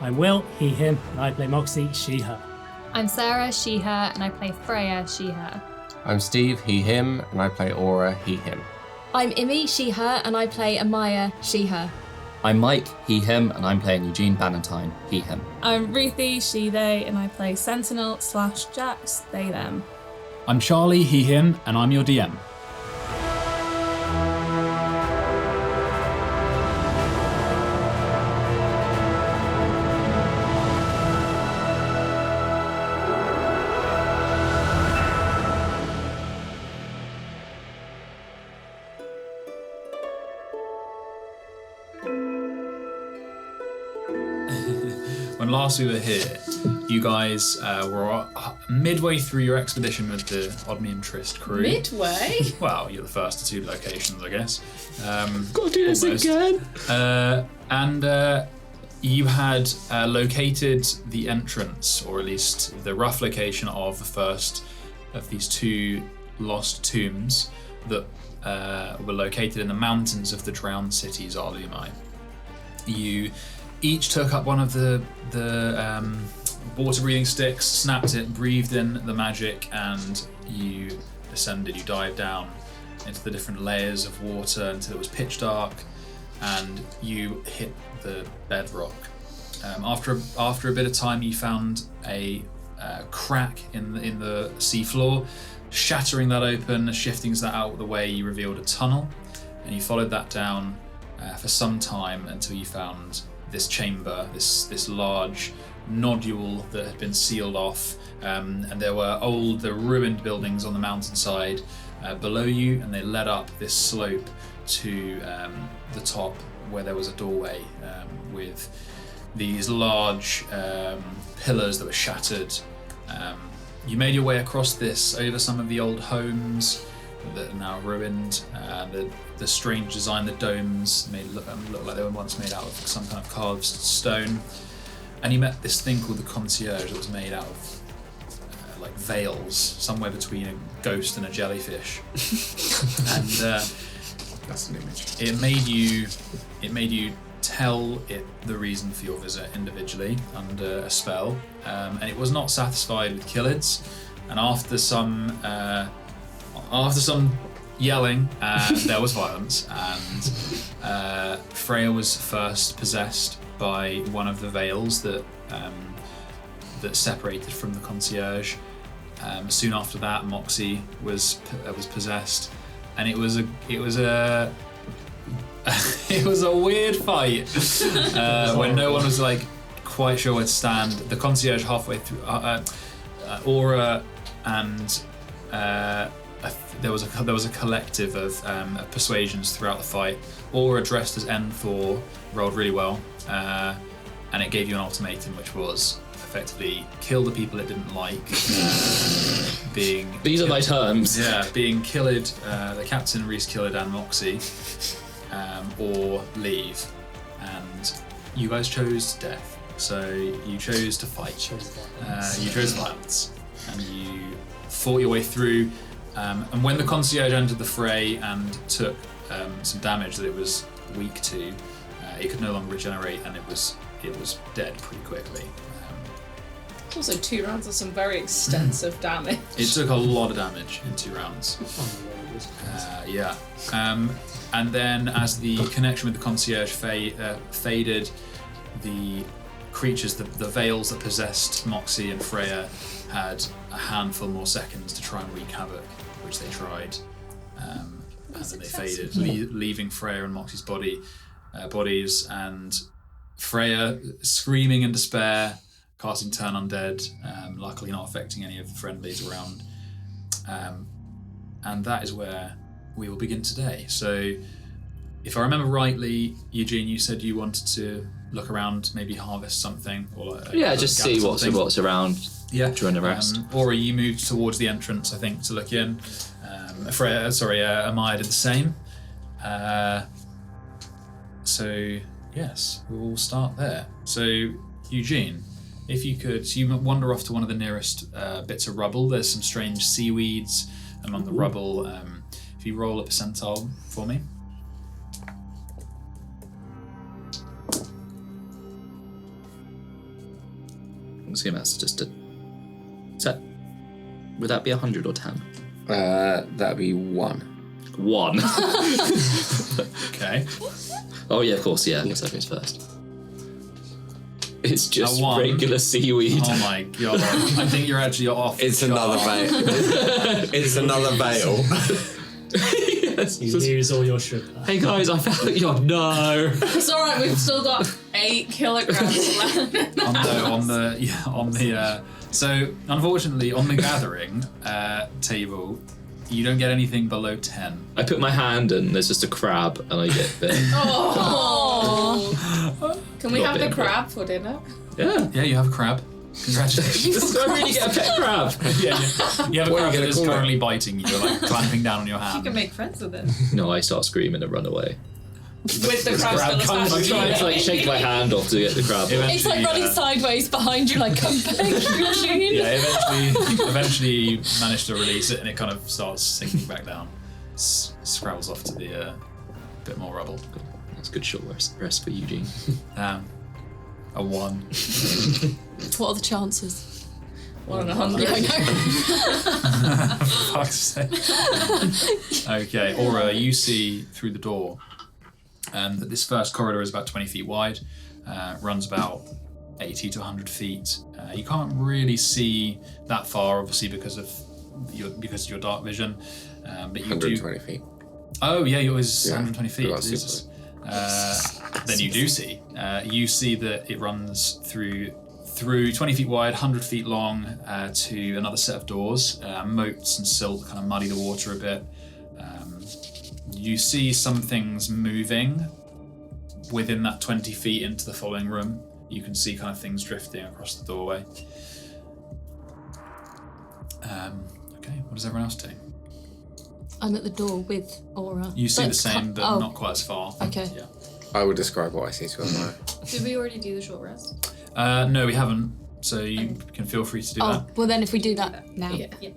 I'm Will, he, him, and I play Moxie, she, her. I'm Sarah, she, her, and I play Freya, she, her. I'm Steve, he, him, and I play Aura, he, him. I'm Imi, she, her, and I play Amaya, she, her. I'm Mike, he, him, and I'm playing Eugene Bannatyne, he, him. I'm Ruthie, she, they, and I play Sentinel/Jax, they, them. I'm Charlie, he, him, and I'm your DM. When last we were here, you guys were midway through your expedition with the Oddmium Trist crew. Midway? Well, you're the first to 2 locations, I guess. Gotta do this again! And you had located the entrance, or at least the rough location of the first of these 2 lost tombs that were located in the mountains of the drowned city, Zarlumai. You each took up one of the water-breathing sticks, snapped it, breathed in the magic, and you descended. You dived down into the different layers of water until it was pitch dark, and you hit the bedrock. After a bit of time, you found a crack in the seafloor. Shattering that open, shifting that out of the way, you revealed a tunnel, and you followed that down for some time until you found this chamber, this large nodule that had been sealed off, and there were ruined buildings on the mountainside below you, and they led up this slope to the top where there was a doorway with these large pillars that were shattered. You made your way across this over some of the old homes that are now ruined. The strange design, the domes made it look like they were once made out of some kind of carved stone. And you met this thing called the concierge that was made out of like veils, somewhere between a ghost and a jellyfish. And That's an image. it made you tell it the reason for your visit individually under a spell, and it was not satisfied with Killid's, and after some yelling, there was violence, and Freya was first possessed by one of the veils that separated from the concierge. Soon after that, Moxie was possessed, and it was a it was a weird fight when no one was like quite sure where to stand. The concierge halfway through, Aura, and there was a collective of persuasions throughout the fight. Aura, dressed as N4, rolled really well, and it gave you an ultimatum, which was effectively kill the people it didn't like. These are my terms. Yeah, being Killid, the Captain Ryse Killid and Moxie, or leave. And you guys chose death, so you chose to fight. You chose violence, and you fought your way through. And when the concierge entered the fray and took some damage that it was weak to, it could no longer regenerate, and it was dead pretty quickly. Also 2 rounds of some very extensive damage. It took a lot of damage in 2 rounds. Yeah. And then as the connection with the concierge faded, the creatures, the veils that possessed Moxie and Freya, had a handful more seconds to try and wreak havoc, which they tried. And then they faded, leaving Freya and Moxie's bodies, and Freya screaming in despair, casting Turn Undead, luckily not affecting any of the friendlies around. And that is where we will begin today. So, if I remember rightly, Eugene, you said you wanted to look around, maybe harvest something, or Just see what's around during the rest. Or you moved towards the entrance, I think, to look in. Amaya did the same. So yes, we'll start there. So Eugene, if you could, you wander off to one of the nearest bits of rubble. There's some strange seaweeds among the rubble. If you roll a percentile for me. assuming that's just a set. Would that be 100 or 10? That'd be 1. 1. Okay. Oh yeah, of course, yeah. So it goes first. It's just A 1. regular seaweed. Oh my god. I think you're actually off. It's the another chart. veil. It's another veil. Yes. You lose all your sugar. Hey guys, I found your no. It's alright, we've still got 8 kilograms left. So unfortunately on the gathering table, you don't get anything below 10. I put my hand in, there's just a crab, and I get bit. Oh. Can we Got have the bit. crab for dinner? Yeah. Yeah, you have a crab. Congratulations. Do I really get a pet crab? Yeah. You have a What are crab you that gonna is call it? currently biting you, like clamping down on your hand. You can make friends with it. No, I start screaming and run away. With the crab crab still comes- I'm attached to trying you. to like shake my hand off to get the crab. It's like running sideways behind you, like, come back, Eugene. Yeah, eventually you manage to release it and it kind of starts sinking back down. Scrabbles off to the bit more rubble. That's a good short rest for Eugene. A 1. What are the chances? 1 in 100. Yeah, I know. For fuck's sake. Okay, Aura, you see through the door that this first corridor is about 20 feet wide, runs about 80 to 100 feet. You can't really see that far, obviously, because of your dark vision. But you 120 feet. Oh yeah, yours is Yeah, 120 feet. that's Jesus. Then you do see. You see that it runs through 20 feet wide, 100 feet long, to another set of doors. Moats and silt kind of muddy the water a bit. You see some things moving within that 20 feet into the following room. You can see kind of things drifting across the doorway. Okay, what does everyone else do? I'm at the door with Aura. You see But the same, but oh, not quite as far. Okay. Yeah. I will describe what I see to her. Did we already do the short rest? No, we haven't. So you can feel free to do Oh, that. well then if we do that now. Yeah. Okay.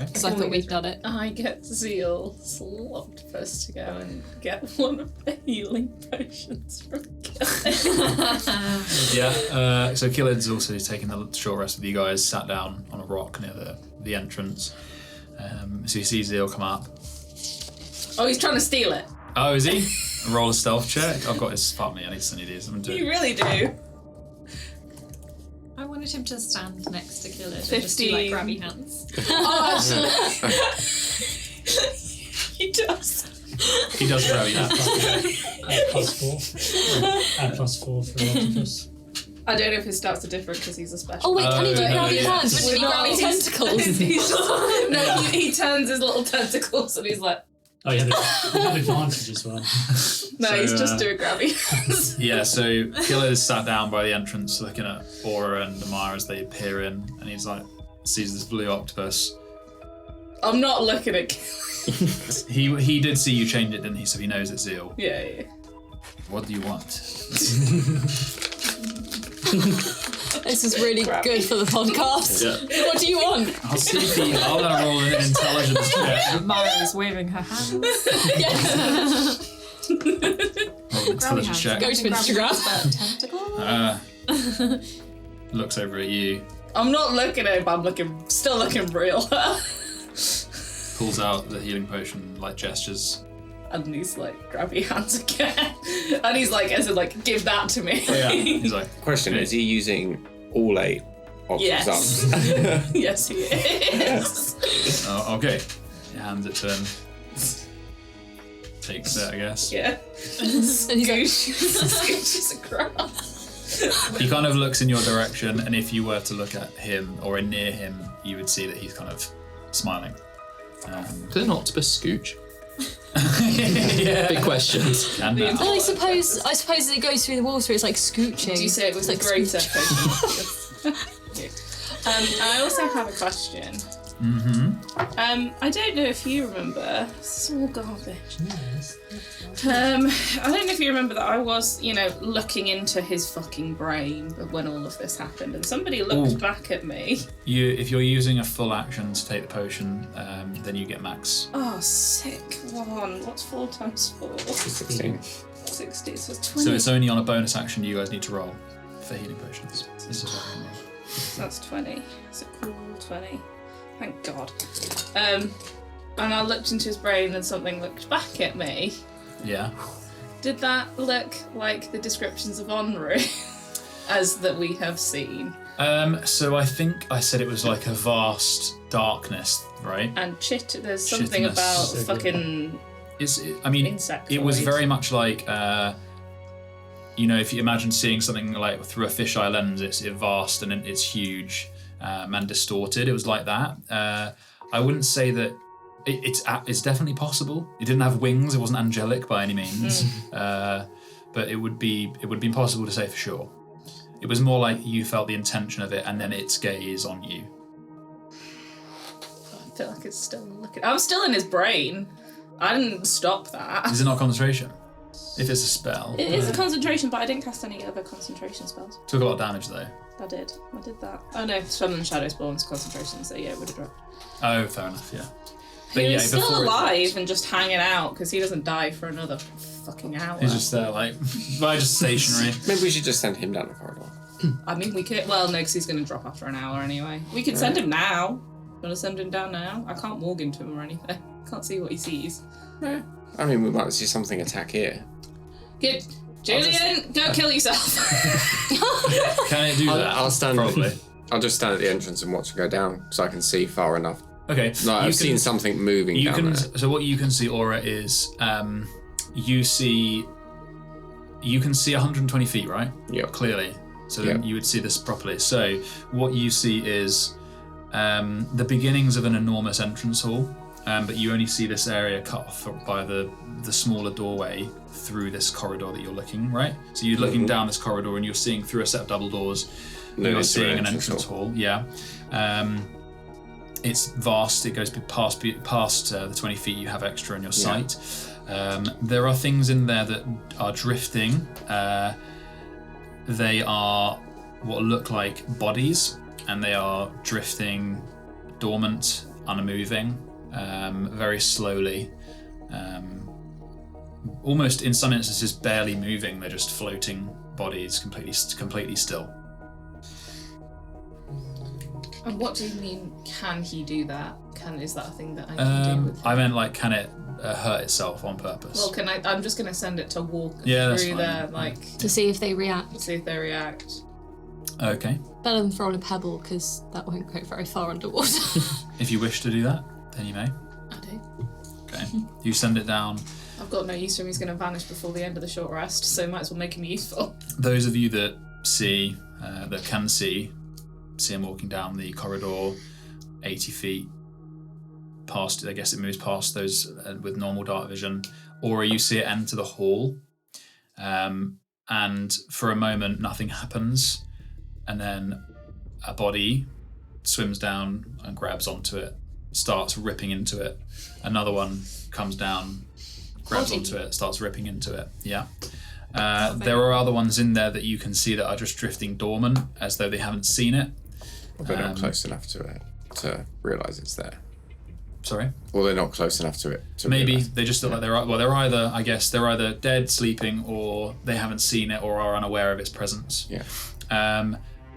Because I thought we'd done it. I get Zeal slopped first to go and get one of the healing potions from Killid. Yeah. So Killid's also taking the short rest with you guys. Sat down on a rock near the entrance. So you see Zeal come up. Oh, he's trying to steal it. Oh, is he? Roll a stealth check. I've got his. Fuck me. I need to send you these. I'm gonna do You it. really do. I wanted him to stand next to Killid and 15. just do like grabby hands. Oh, actually. He does. He does throw you. Add +4 for octopus. I don't know if his stats are different because he's a special. Oh wait, can he do no, grabby yeah. hands? Wouldn't he grab his tentacles? He's just, no, he turns his little tentacles and he's like, Oh, yeah, you have advantage as well. no, So, he's just doing grabby hands. Yeah. So Killid is sat down by the entrance, looking at Aura and Amaya as they peer in, and he's like, sees this blue octopus. I'm not looking at. He did see you change it, didn't he? So he knows it's Zeal. Yeah. What do you want? This is really good for the podcast. Yeah. What do you want? I'll see if I'll let her roll an intelligence check. Maya's waving her hands. Roll an intelligence check. Go to Instagram. Tentacles? Looks over at you, I'm not looking at him, but I'm still looking real. pulls out the healing potion, like gestures. And he's like, grabby hands again. And he's like, as in like, give that to me. Yeah. He's like, Question, is he using all 8 of Yes. his arms? Yes, he is. oh, okay. He hands it to him. Takes it, I guess. Yeah. And he's like, Scooches across. He kind of looks in your direction, and if you were to look at him or near him, you would see that he's kind of smiling. Could an octopus scooch? Yeah. Big questions. And now. well, I suppose as it goes through the water, it's like scooching. Do you say it was It's a like greater scooch. potion? I also have a question. I don't know if you remember. This is all garbage. Yes. I don't know if you remember that I was, looking into his fucking brain when all of this happened, and somebody looked Ooh. back at me. If you're using a full action to take the potion, then you get max. Oh, sick one. What's 4 times 4? 16. 60, so 20. So it's only on a bonus action you guys need to roll for healing potions. This is what I mean. So that's 20. It's a cool 20. Thank God. And I looked into his brain and something looked back at me. Yeah. Did that look like the descriptions of Onru as that we have seen? So I think I said it was like a vast darkness, right? And there's something Chittiness. about So good. fucking I mean, insect. it was very much like, if you imagine seeing something like through a fisheye lens, it's vast and it's huge and distorted. It was like that. I wouldn't say that it's definitely possible. It didn't have wings. It wasn't angelic by any means, but it would be impossible to say for sure. It was more like you felt the intention of it and then its gaze on you. I feel like it's still looking. I'm still in his brain. I didn't stop that. Is it not concentration? If it's a spell. It is a concentration, but I didn't cast any other concentration spells. Took a lot of damage though. I did that. Oh no, Sudden Shadow Spawn's concentration, so yeah, it would have dropped. Oh, fair enough, yeah. He was still before it alive dropped, and just hanging out because he doesn't die for another fucking hour. he's just there, like, just stationary. Maybe we should just send him down the corridor. I mean, we could. Well, no, because he's going to drop after an hour anyway. We could send him now. Want to send him down now? I can't walk into him or anything. Can't see what he sees. Yeah. I mean, we might see something attack here. Good. Julian, go kill yourself. Can it do that? I'll stand. Probably. I'll just stand at the entrance and watch it go down, so I can see far enough. Okay. No, I've seen something moving You down can. there. So what you can see, Aura, is you can see 120 feet, right? Yep. Clearly. So then you would see this properly. So what you see is the beginnings of an enormous entrance hall, but you only see this area cut off by the smaller doorway through this corridor that you're looking, right? So you're looking down this corridor and you're seeing through a set of double doors. You're seeing an entrance hall. Yeah. It's vast. It goes past the 20 feet you have extra in your sight. There are things in there that are drifting. They are what look like bodies, and they are drifting, dormant, unmoving, very slowly. Almost in some instances barely moving. They're just floating bodies, completely still. And what do you mean? Can he do that? Is that a thing that I can do with him? I meant like, can it hurt itself on purpose? Well, can I? I'm just going to send it to walk that's through fine. there, like To see if they react. see if they react. Okay. Better than throwing a pebble, because that won't go very far underwater. If you wish to do that, then you may. I do. Okay. You send it down. I've got no use for him. He's going to vanish before the end of the short rest, so might as well make him useful. Those of you that can see him walking down the corridor 80 feet past, I guess it moves past those with normal dark vision, or you see it enter the hall, and for a moment nothing happens, and then a body swims down and grabs onto it, starts ripping into it. Another one comes down, grabs onto it, starts ripping into it. Yeah. There are other ones in there that you can see that are just drifting dormant, as though they haven't seen it. Well, they're not close enough to it to realise it's there. Sorry? Well, they're not close enough to it to Maybe realise. they just look like they're either, I guess, they're either dead, sleeping, or they haven't seen it or are unaware of its presence. Yeah.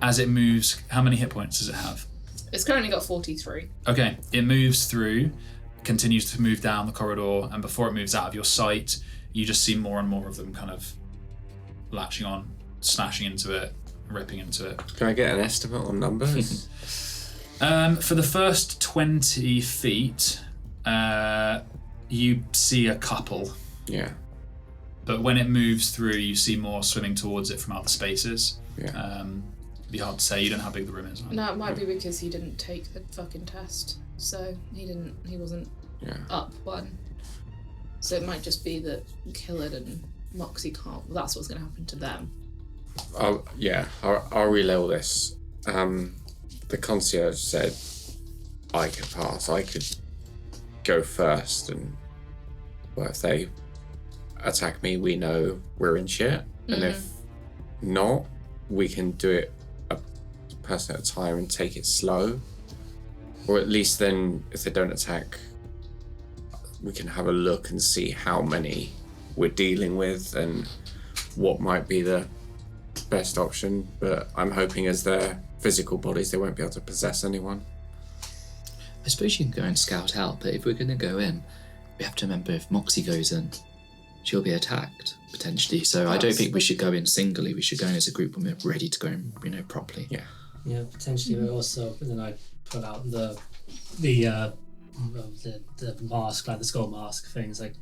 As it moves, how many hit points does it have? It's currently got 43. Okay, it moves through, continues to move down the corridor, and before it moves out of your sight, you just see more and more of them kind of latching on, smashing into it, ripping into it. Can I get an estimate on numbers? For the first 20 feet, you see a couple. Yeah. But when it moves through, you see more swimming towards it from other spaces. Yeah. It'd be hard to say. You don't know how big the room is. Right? No, it might be because he didn't take the fucking test, so he wasn't up one. So it might just be that Killid and Moxie can't. Well, that's what's going to happen to them. I'll relay all this. The concierge said I could pass. I could go first, and well, if they attack me, we know we're in shit. And if not, we can do it a person at a time and take it slow. Or at least then, if they don't attack, we can have a look and see how many we're dealing with and what might be the best option, but I'm hoping as their physical bodies, they won't be able to possess anyone. I suppose you can go and scout out, but if we're going to go in, we have to remember if Moxie goes in, she'll be attacked, potentially. So I don't think we should go in singly. We should go in as a group when we're ready to go in, properly. Yeah. Yeah, potentially, but also, and then I pull out the mask, like the skull mask things. Like,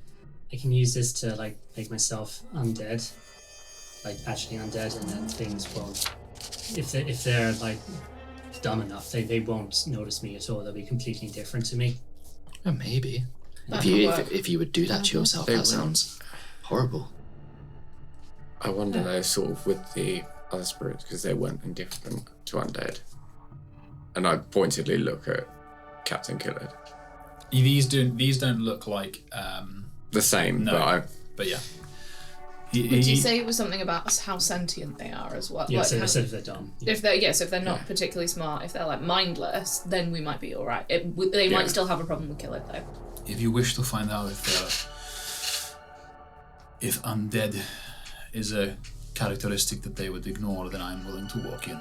I can use this to like make myself undead, like actually undead, and then things won't. If they're like dumb enough, they won't notice me at all. They'll be completely different to me. Oh, maybe. That If you would do that to yourself, that sounds horrible. I wonder though, sort of with the other spirits, because they weren't indifferent to undead. And I pointedly look at Captain Killid. These don't look like the same, no, but yeah. Would you say it was something about how sentient they are as well? Yeah, like so I said if they're dumb. Yeah. If they're not particularly smart, if they're like mindless, then we might be all right. They might still have a problem with Killid though. If you wish to find out if undead is a characteristic that they would ignore, then I'm willing to walk in.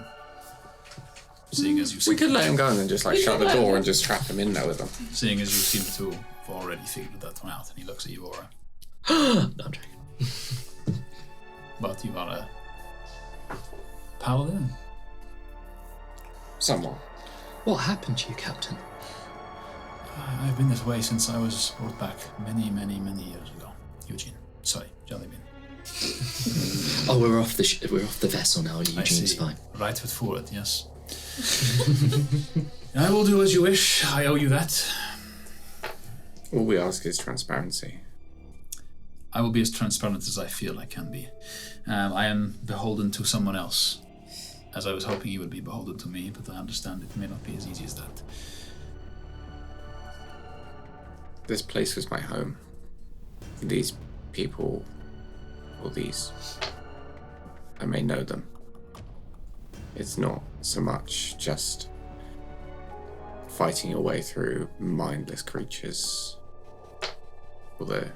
Seeing as you We could let him go and then just like shut the door and just trap him in there with them. Seeing as you seem to have already figured that one out, and he looks at you, Aura. No, I'm joking. But you are a paladin. Somewhat. What happened to you, Captain? I've been this way since I was brought back many, many, many years ago. Eugene. Sorry, Jellybean. Oh, we're off the vessel now. Eugene's fine. Right foot forward, yes. I will do as you wish. I owe you that. All we ask is transparency. I will be as transparent as I feel I can be. I am beholden to someone else, as I was hoping you would be beholden to me, but I understand it may not be as easy as that. This place was my home. These people, I may know them. It's not so much just fighting your way through mindless creatures. Although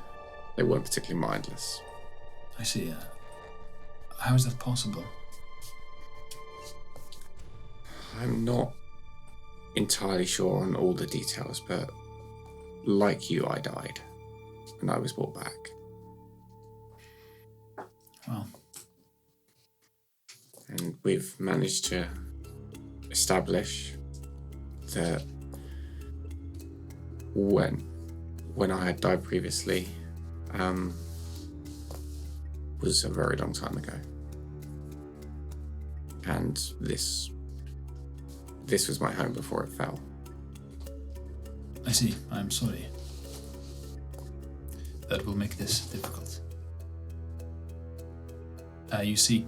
they weren't particularly mindless. I see. How is that possible? I'm not entirely sure on all the details, but like you, I died, and I was brought back. Well. And we've managed to establish that when I had died previously, was a very long time ago. And this was my home before it fell. I see. I'm sorry. That will make this difficult. You see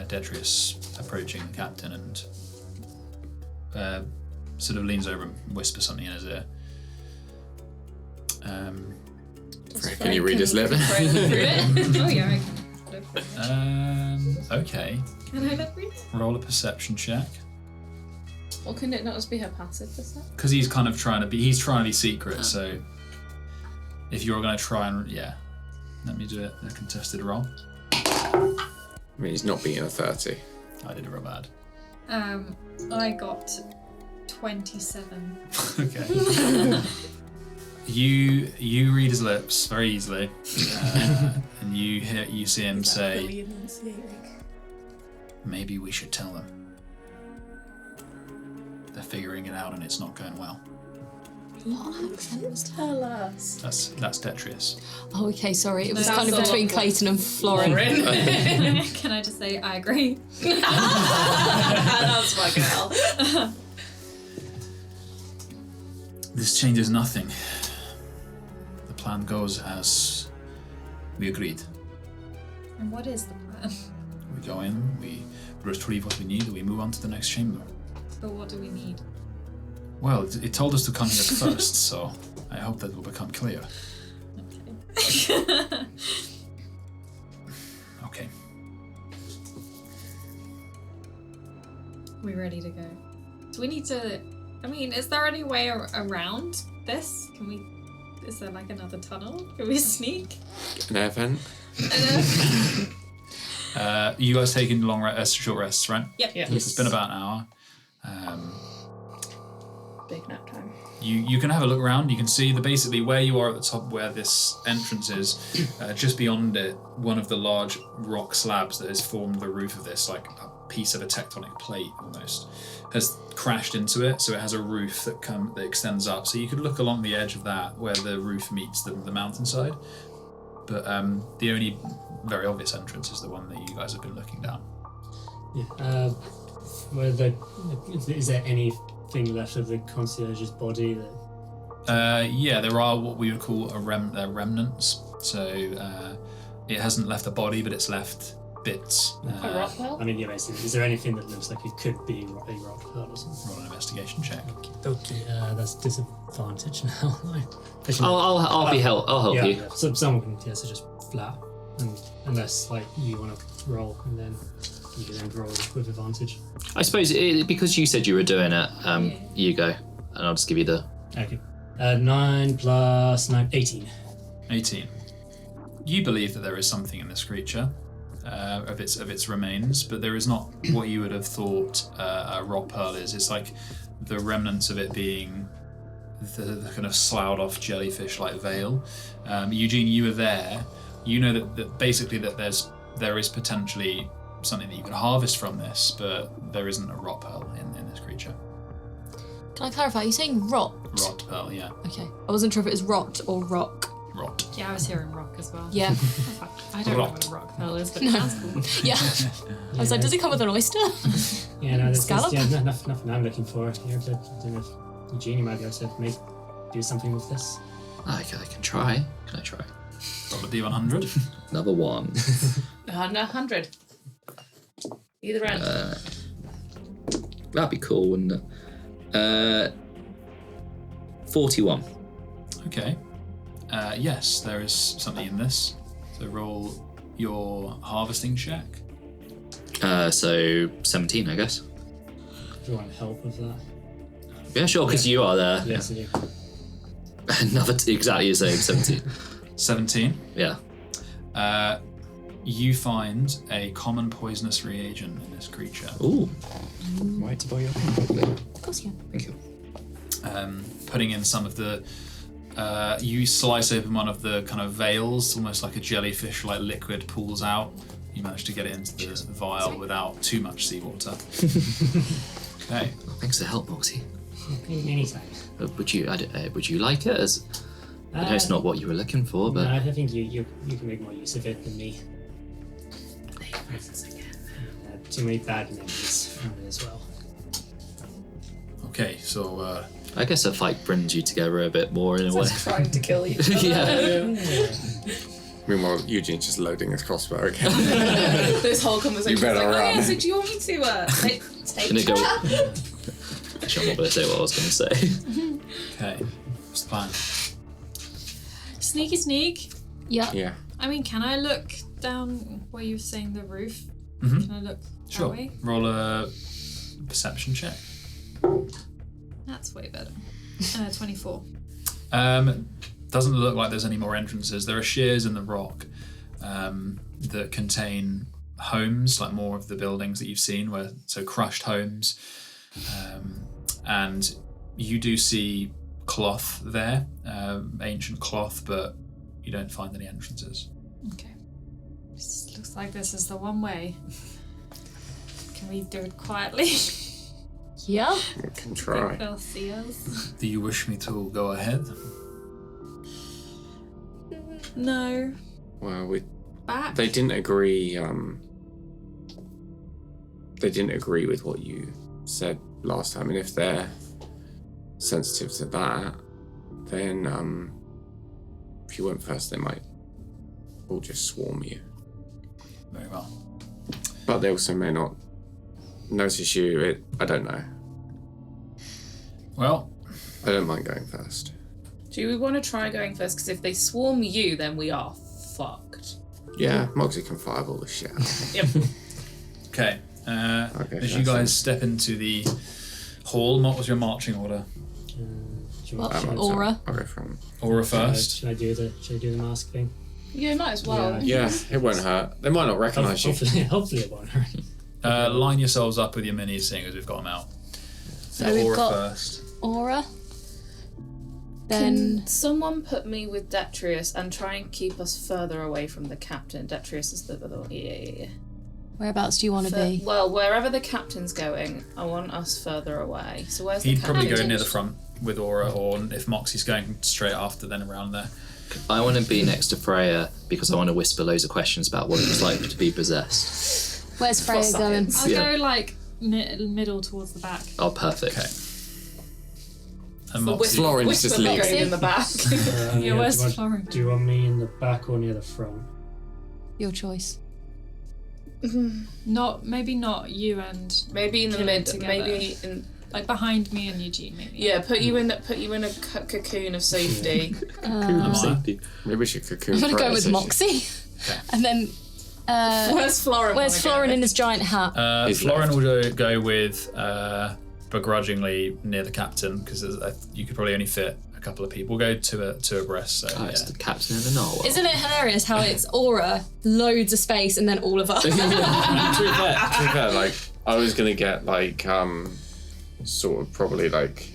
Detrius approaching the captain and sort of leans over and whispers something in his ear. Can you read his lips? Oh yeah, I can. Okay. Can I look read? Roll a perception check. Well, can it not just be her passive perception? Because he's kind of trying to be secret, so if you're going to try and, let me do a contested roll. I mean, he's not being a 30. I did a real bad. I got 27. Okay. You read his lips very easily, and you see him say, "Maybe we should tell them. They're figuring it out, and it's not going well." What accents? Tell us. That's Detrius. Oh, okay, sorry. It was That's kind of all between of Clayton and Florin. Can I just say I agree? That's fucking hell. This changes nothing. The plan goes as we agreed. And what is the plan? We go in, we retrieve what we need, and we move on to the next chamber. But what do we need? Well, it told us to come here first, so I hope that will become clear. Okay. Okay. We ready to go? Do we need to... I mean, is there any way around this? Is there like another tunnel? Can we sneak? An air vent? You guys taking short rests, right? Yep. Yeah. It's been about an hour. Big nap time. You can have a look around. You can see basically where you are at the top, where this entrance is. Just beyond it, one of the large rock slabs that has formed the roof of this, like a piece of a tectonic plate almost, has crashed into it. So it has a roof that extends up. So you could look along the edge of that, where the roof meets the mountainside. But the only very obvious entrance is the one that you guys have been looking down. Yeah. Is there anything left of the concierge's body that? Yeah, there are what we would call remnants. So it hasn't left a body, but it's left bits. A rock pearl? I mean, yeah, basically, is there anything that looks like it could be a rock pearl or something? Roll an investigation check. Okay, that's disadvantage now. I'll help you. Yeah. So someone can so just flat, and unless like you want to roll, and then you can then roll with advantage. I suppose because you said you were doing it, you go, and I'll just give you the. Okay. 9 plus 9, 18. 18. You believe that there is something in this creature, of its remains, but there is not what you would have thought a rock pearl is. It's like the remnants of it being the kind of sloughed off jellyfish-like veil. Eugene, you were there. You know that basically that there is potentially something that you can harvest from this, but there isn't a rot pearl in this creature. Can I clarify? Are you saying rot? Rot pearl, yeah. Okay. I wasn't sure if it was rot or rock. Rot. Yeah, I was hearing rock as well. Yeah. I don't know what a rock pearl is, but it sounds cool. Yeah. I was like, does it come with an oyster? Yeah, no, there's Scallop? nothing I'm looking for here. But I don't know if Eugenie might be able to do something with this. I can try. Can I try? Roll a D100. Another one. 100. Either end. That'd be cool, wouldn't it? 41. Okay. Yes, there is something in this. So roll your harvesting check. So 17, I guess. Do you want help with that? Yeah, sure, because you are there. Yes, I do. Another exactly the same, 17. 17. Yeah. You find a common poisonous reagent in this creature. Ooh. Why to buy your pen? Of course you can. Thank you. Putting in some of the you slice open one of the kind of veils, almost like a jellyfish-like liquid pools out. You manage to get it into the vial without too much seawater. Okay. Thanks for the help, Moxie. Anytime. Would you like it? As I know it's not what you were looking for, but No, I think you can make more use of it than me. Too many bad memories from it as well. Okay, so I guess a fight brings you together a bit more in a way. Just trying to kill you. Yeah. Meanwhile, Eugene's just loading his crossbow again. This whole conversation. You better like, run. Oh, yeah, so do you want me to take Gonna go. Actually, I'm not going to say what I was going to say. okay, what's the plan? Sneaky sneak. Yeah. Yeah. I mean, can I look down where you were saying the roof? Mhm. Can I look Sure. that way? Roll a perception check. That's way better. 24. Doesn't look like there's any more entrances. There are shears in the rock that contain homes, like more of the buildings that you've seen, so crushed homes. And you do see cloth there, ancient cloth, but you don't find any entrances. Okay. This looks like this is the one way. Can we do it quietly? Yeah. We can Think try. they'll see us? Do you wish me to go ahead? No. Well, Back? they didn't agree. They didn't agree with what you said last time, and if they're sensitive to that, then if you went first, they might all just swarm you. Very well. But they also may not notice you. I don't know. Well, I don't mind going first. Do we want to try going first? Because if they swarm you, then we are fucked. Yeah, Moxie can fireball the shit out. Yep. okay. Okay, As you guys step into the hall, what was your marching order? Do you Well, want, Aura. I'll go from. Aura first. Should I do the mask thing? Yeah, might as well. Yeah, it won't hurt. They might not recognise you. Hopefully it won't hurt. Line yourselves up with your minis, seeing as we've got them out. So we've Aura got first. Aura. Then Can someone put me with Detrius and try and keep us further away from the captain? Detrius is the yeah. whereabouts do you want to be? Well, wherever the captain's going, I want us further away. So where's He'd the captain? probably go near the front with Aura, or if Moxie's going straight after, then around there. I want to be next to Freya because I want to whisper loads of questions about what it's like to be possessed. Where's Freya going? I'll Yeah. go like middle towards the back. Oh, perfect. Okay. And Moxie. Florence just Whisper leaves. going in the back. Yeah, where's Florence? Do you want me in the back or near the front? Your choice. Maybe not you and Maybe in the Killing mid. together. Maybe in. like behind me and Eugene. Maybe. Yeah, put you in a cocoon of safety. Safety. Maybe we should cocoon. I'm gonna go Freya, with so she- Moxie, and then Where's Florin? where's Florin in his giant hat? He's Florin left. will go with begrudgingly near the captain, because you could probably only fit a couple of people. We'll go two abreast. So, It's yeah. the captain of the narwhal. Isn't it hilarious how it's Aura, loads of space, and then all of us? to be fair, like I was gonna get like sort of probably like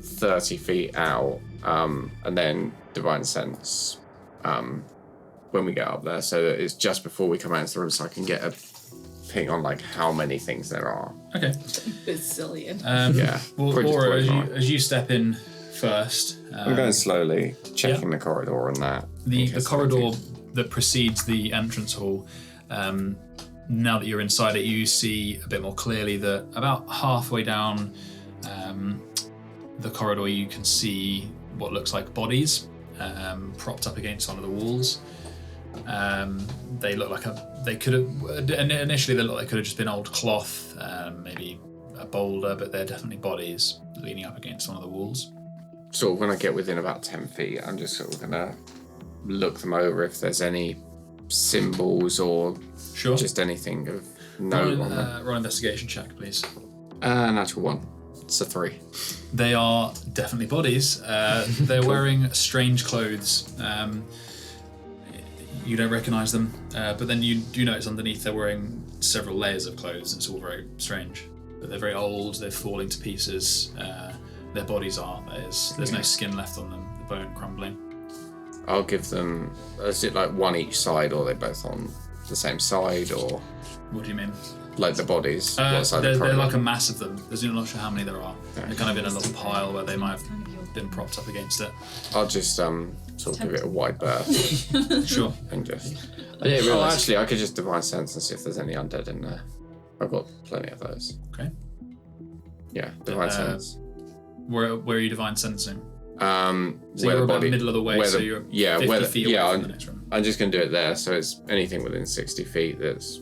30 feet out, and then divine sense when we get up there, so that it's just before we come out into the room, so I can get a ping on like how many things there are. Okay. Bazillion. Yeah. Well, Probably just Aura, close my- as you step in first, I'm going slowly, checking the corridor and that. the in case corridor anything- that precedes the entrance hall, now that you're inside it, you see a bit more clearly that about halfway down the corridor you can see what looks like bodies propped up against one of the walls. They look like they could have initially they look like could have just been old cloth, maybe a boulder, but they're definitely bodies leaning up against one of the walls. Sort of when I get within about 10 feet, I'm just sort of gonna look them over if there's any symbols or Sure. just anything of note on them. Roll investigation check, please. Natural one. It's a 3. They are definitely bodies. They're wearing strange clothes. You don't recognise them, but then you do notice underneath they're wearing several layers of clothes. It's all very strange. But they're very old. They're falling to pieces. Their bodies are. There's no skin left on them. The bone crumbling. I'll give them. Is it like one each side, or are they both on the same side, or What do you mean? like the bodies? What side They're the problem? like a mass of them. I'm not sure how many there are. Okay. They're kind of in a little pile where they might have been propped up against it. I'll just sort of give it a wide berth Sure. and just. I didn't Oh, realise. actually, I could just divine sense and see if there's any undead in there. I've got plenty of those. Okay. Yeah, divine sense. Where are you divine sensing? So So where you're the about body, middle of the way, where so the- you're yeah, 50 where the, feet away yeah, from the next room. I'm just gonna do it there. So it's anything within 60 feet that's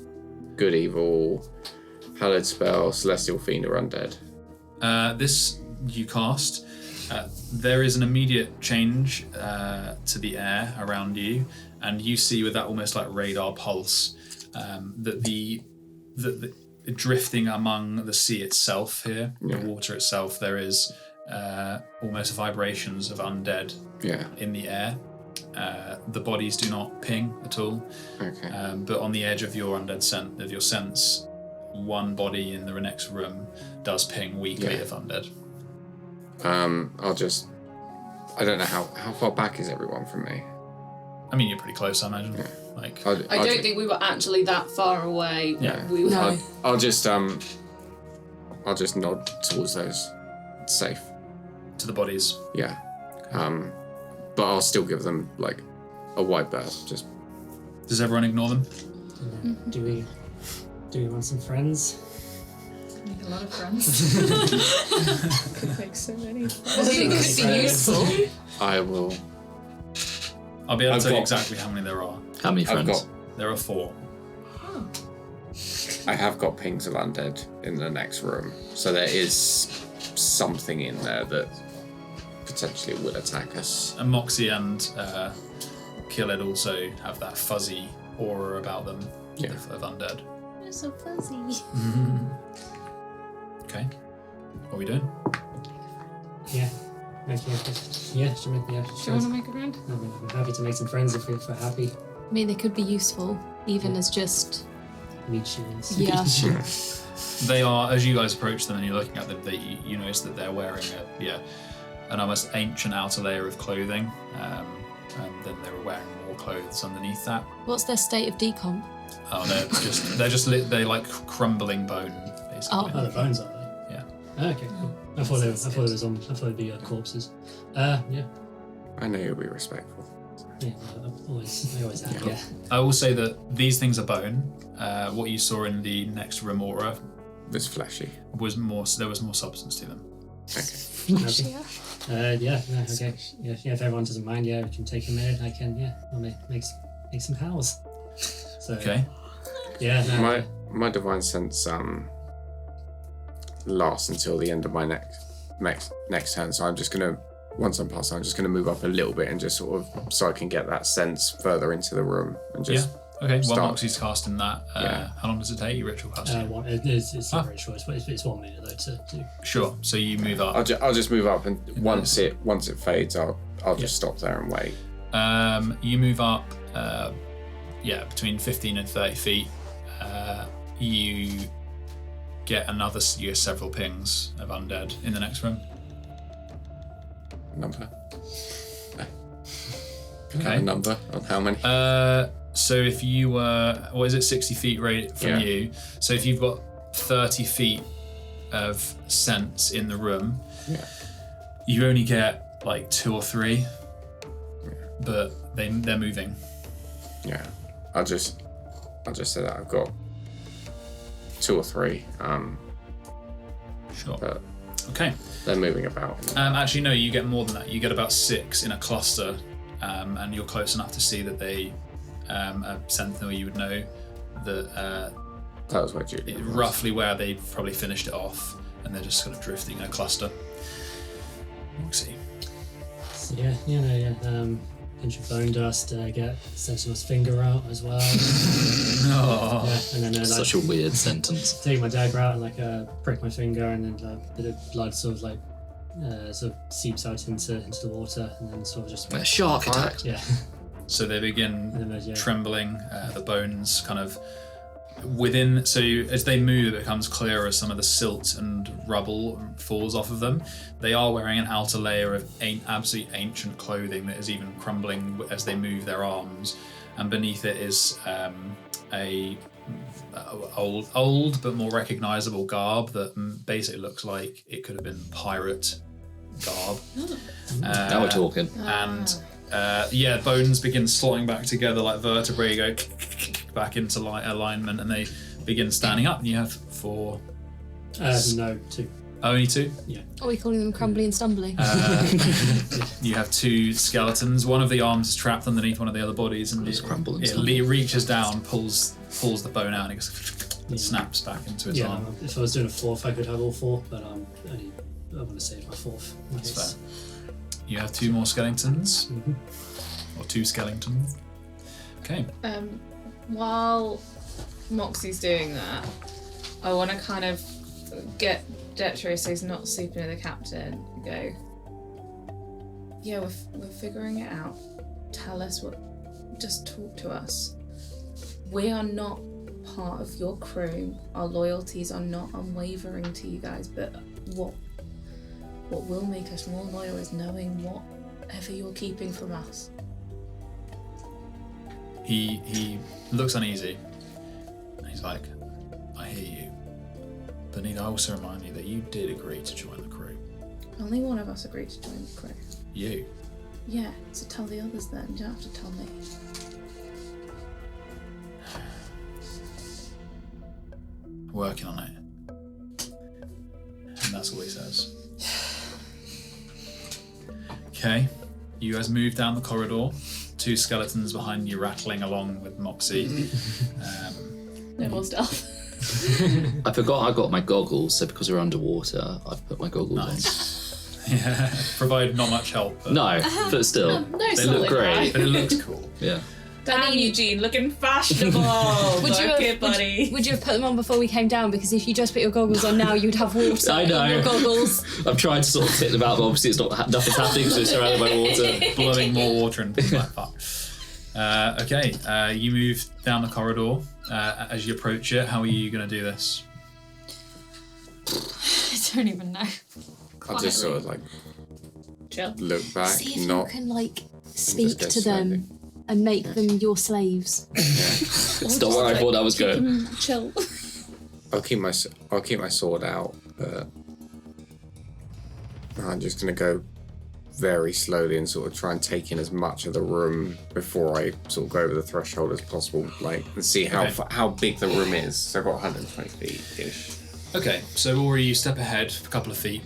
good, evil, hallowed spell, celestial fiend, or undead. This you cast. There is an immediate change to the air around you, and you see with that almost like radar pulse that the drifting among the sea itself here, the water itself, there is almost vibrations of undead Yeah. in the air. The bodies do not ping at all, Okay. but on the edge of your undead sense, one body in the next room does ping weakly Yeah. of undead. I'll just. I don't know how far back is everyone from me. I mean, you're pretty close, I imagine. Like, I don't think we were actually that far away. Yeah. We were. No. I'll just nod towards those. It's safe. to the bodies. Yeah. But I'll still give them like a wide berth. Just Does everyone ignore them? Do we want some friends? Make a lot of friends. Could make so many. I think it could be useful. I will. I'll be able to I've tell you got- exactly how many there are. How many I've friends? got. There are 4. I have got pings of undead in the next room, so there is something in there that potentially will attack us. And Moxie and Killid also have that fuzzy aura about them Yeah. of undead. You're so fuzzy. Okay. What are we doing? Yeah. Yeah, Do you want to make a friend? I'm happy to make some friends if we're happy. I mean, they could be useful, even as just... Meat shields. Yeah. They are, as you guys approach them and you're looking at them, you notice that they're wearing an almost ancient outer layer of clothing, and then they were wearing more clothes underneath that. What's their state of decomp? Oh, they're like crumbling bone, basically. Oh, the bones are they? Yeah. Oh, okay, cool. I thought it'd be corpses. Yeah. I know you'll be respectful. Yeah, I always have. Yeah. I will say that these things are bone. What you saw in the next room aura It's fleshy. was more. There was more substance to them. Okay. Yeah. No, okay. Yeah. If everyone doesn't mind, yeah, we can take him in. I can. Yeah. I'll make some howls. So. Okay. Yeah. No, My divine sense lasts until the end of my next turn. So I'm just gonna. Once I'm past, I'm just going to move up a little bit and just sort of so I can get that sense further into the room and just Okay. start. Well, Moxie's casting that. How long does it take? Your ritual casting? it's not very short. It's 1 minute though to do. Sure. So you move up. I'll just move up, and once it fades, I'll just stop there and wait. You move up, between 15 and 30 feet. You get several pings of undead in the next room. Number. Okay. A number on how many? So if you were, what is it, 60 feet right from you? So if you've got 30 feet of sense in the room, you only get like 2 or 3, but they're moving. Yeah, I'll just say that I've got 2 or 3. Sure. But Okay. they're moving about. Actually, no, you get more than that. You get about 6 in a cluster, and you're close enough to see that they, a sentinel, you would know that That was where Julie was. roughly where they probably finished it off, and they're just kind of drifting in a cluster. Moxie. So yeah. Pinch of bone dust. Get Sentinel's finger out as well. Oh. Yeah, and then Such a weird sentence. take my dagger out and prick my finger, and then a bit of blood sort of seeps out into the water, and then sort of just A shark attack. yeah. So they begin And then, trembling, the bones kind of within. So as they move, it becomes clearer as some of the silt and rubble falls off of them. They are wearing an outer layer of absolutely ancient clothing that is even crumbling as they move their arms, and beneath it is a old but more recognizable garb that basically looks like it could have been pirate garb. Now we're talking. And bones begin slotting back together like vertebrae, go back into alignment, and they begin standing up. And you have 4. No, 2. Only 2? Are we calling them crumbly and stumbly? You have 2 skeletons. One of the arms is trapped underneath one of the other bodies, and Just crumble and it stumble. reaches down, pulls the bone out, and it goes, snaps back into its arm. If I was doing a 4th, I could have all 4, but I want to save my 4th. That's fair. You have 2 more skeletons, or 2 skeletons. Okay. While Moxie's doing that, I want to kind of get Detro so he's not sleeping with the captain and go, yeah, we're figuring it out. Tell us just talk to us. We are not part of your crew. Our loyalties are not unwavering to you guys, but what will make us more loyal is knowing whatever you're keeping from us. He looks uneasy, and he's like, I hear you. But need I also remind you that you did agree to join the crew. Only one of us agreed to join the crew. You? Yeah, so tell the others then. You don't have to tell me. Working on it. And that's all he says. Okay, you guys move down the corridor. 2 skeletons behind you rattling along with Moxie. No more stealth. I forgot I got my goggles, so because we're underwater, I've put my goggles Nice. Yeah, provide not much help. But on. No, but still, No they solid look great. eye. But it looks cool. Yeah. Damn, Eugene, looking fashionable. Buddy. Would you have put them on before we came down? Because if you just put your goggles on now, you'd have water I know. in your goggles. I'm trying to sort of fit them out, but obviously it's not nothing's happening because it's surrounded by water. Blowing more water and things like that. Okay, you move down the corridor. As you approach it, how are you going to do this? I don't even know. I'll just sort of like Chill. look back, See if not. you can like speak go to them and make them your slaves. It's not where I thought I was going. Chill. I'll keep my sword out, but I'm just gonna go very slowly and sort of try and take in as much of the room before I sort of go over the threshold as possible, like, and see how big the room is. So I've got 120 feet ish. Okay, so Ori, you step ahead a couple of feet.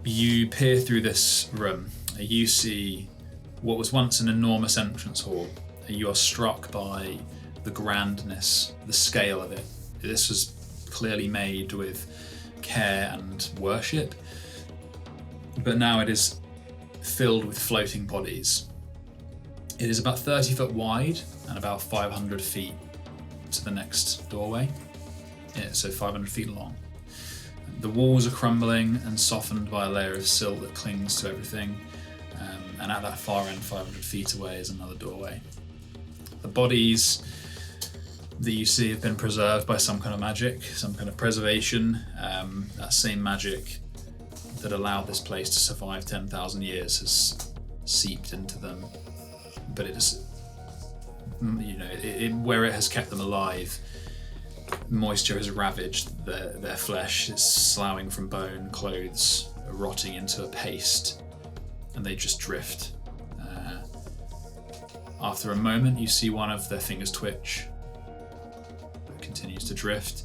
You peer through this room. You see what was once an enormous entrance hall. You are struck by the grandness, the scale of it. This was clearly made with care and worship, but now it is filled with floating bodies. It is about 30 foot wide and about 500 feet to the next doorway. Yeah, so 500 feet long. The walls are crumbling and softened by a layer of silt that clings to everything. And at that far end, 500 feet away, is another doorway. The bodies that you see have been preserved by some kind of magic, some kind of preservation. That same magic that allowed this place to survive 10,000 years has seeped into them. But it is, where it has kept them alive, moisture has ravaged their flesh. It's sloughing from bone, clothes are rotting into a paste, and they just drift. After a moment, you see one of their fingers twitch. It continues to drift.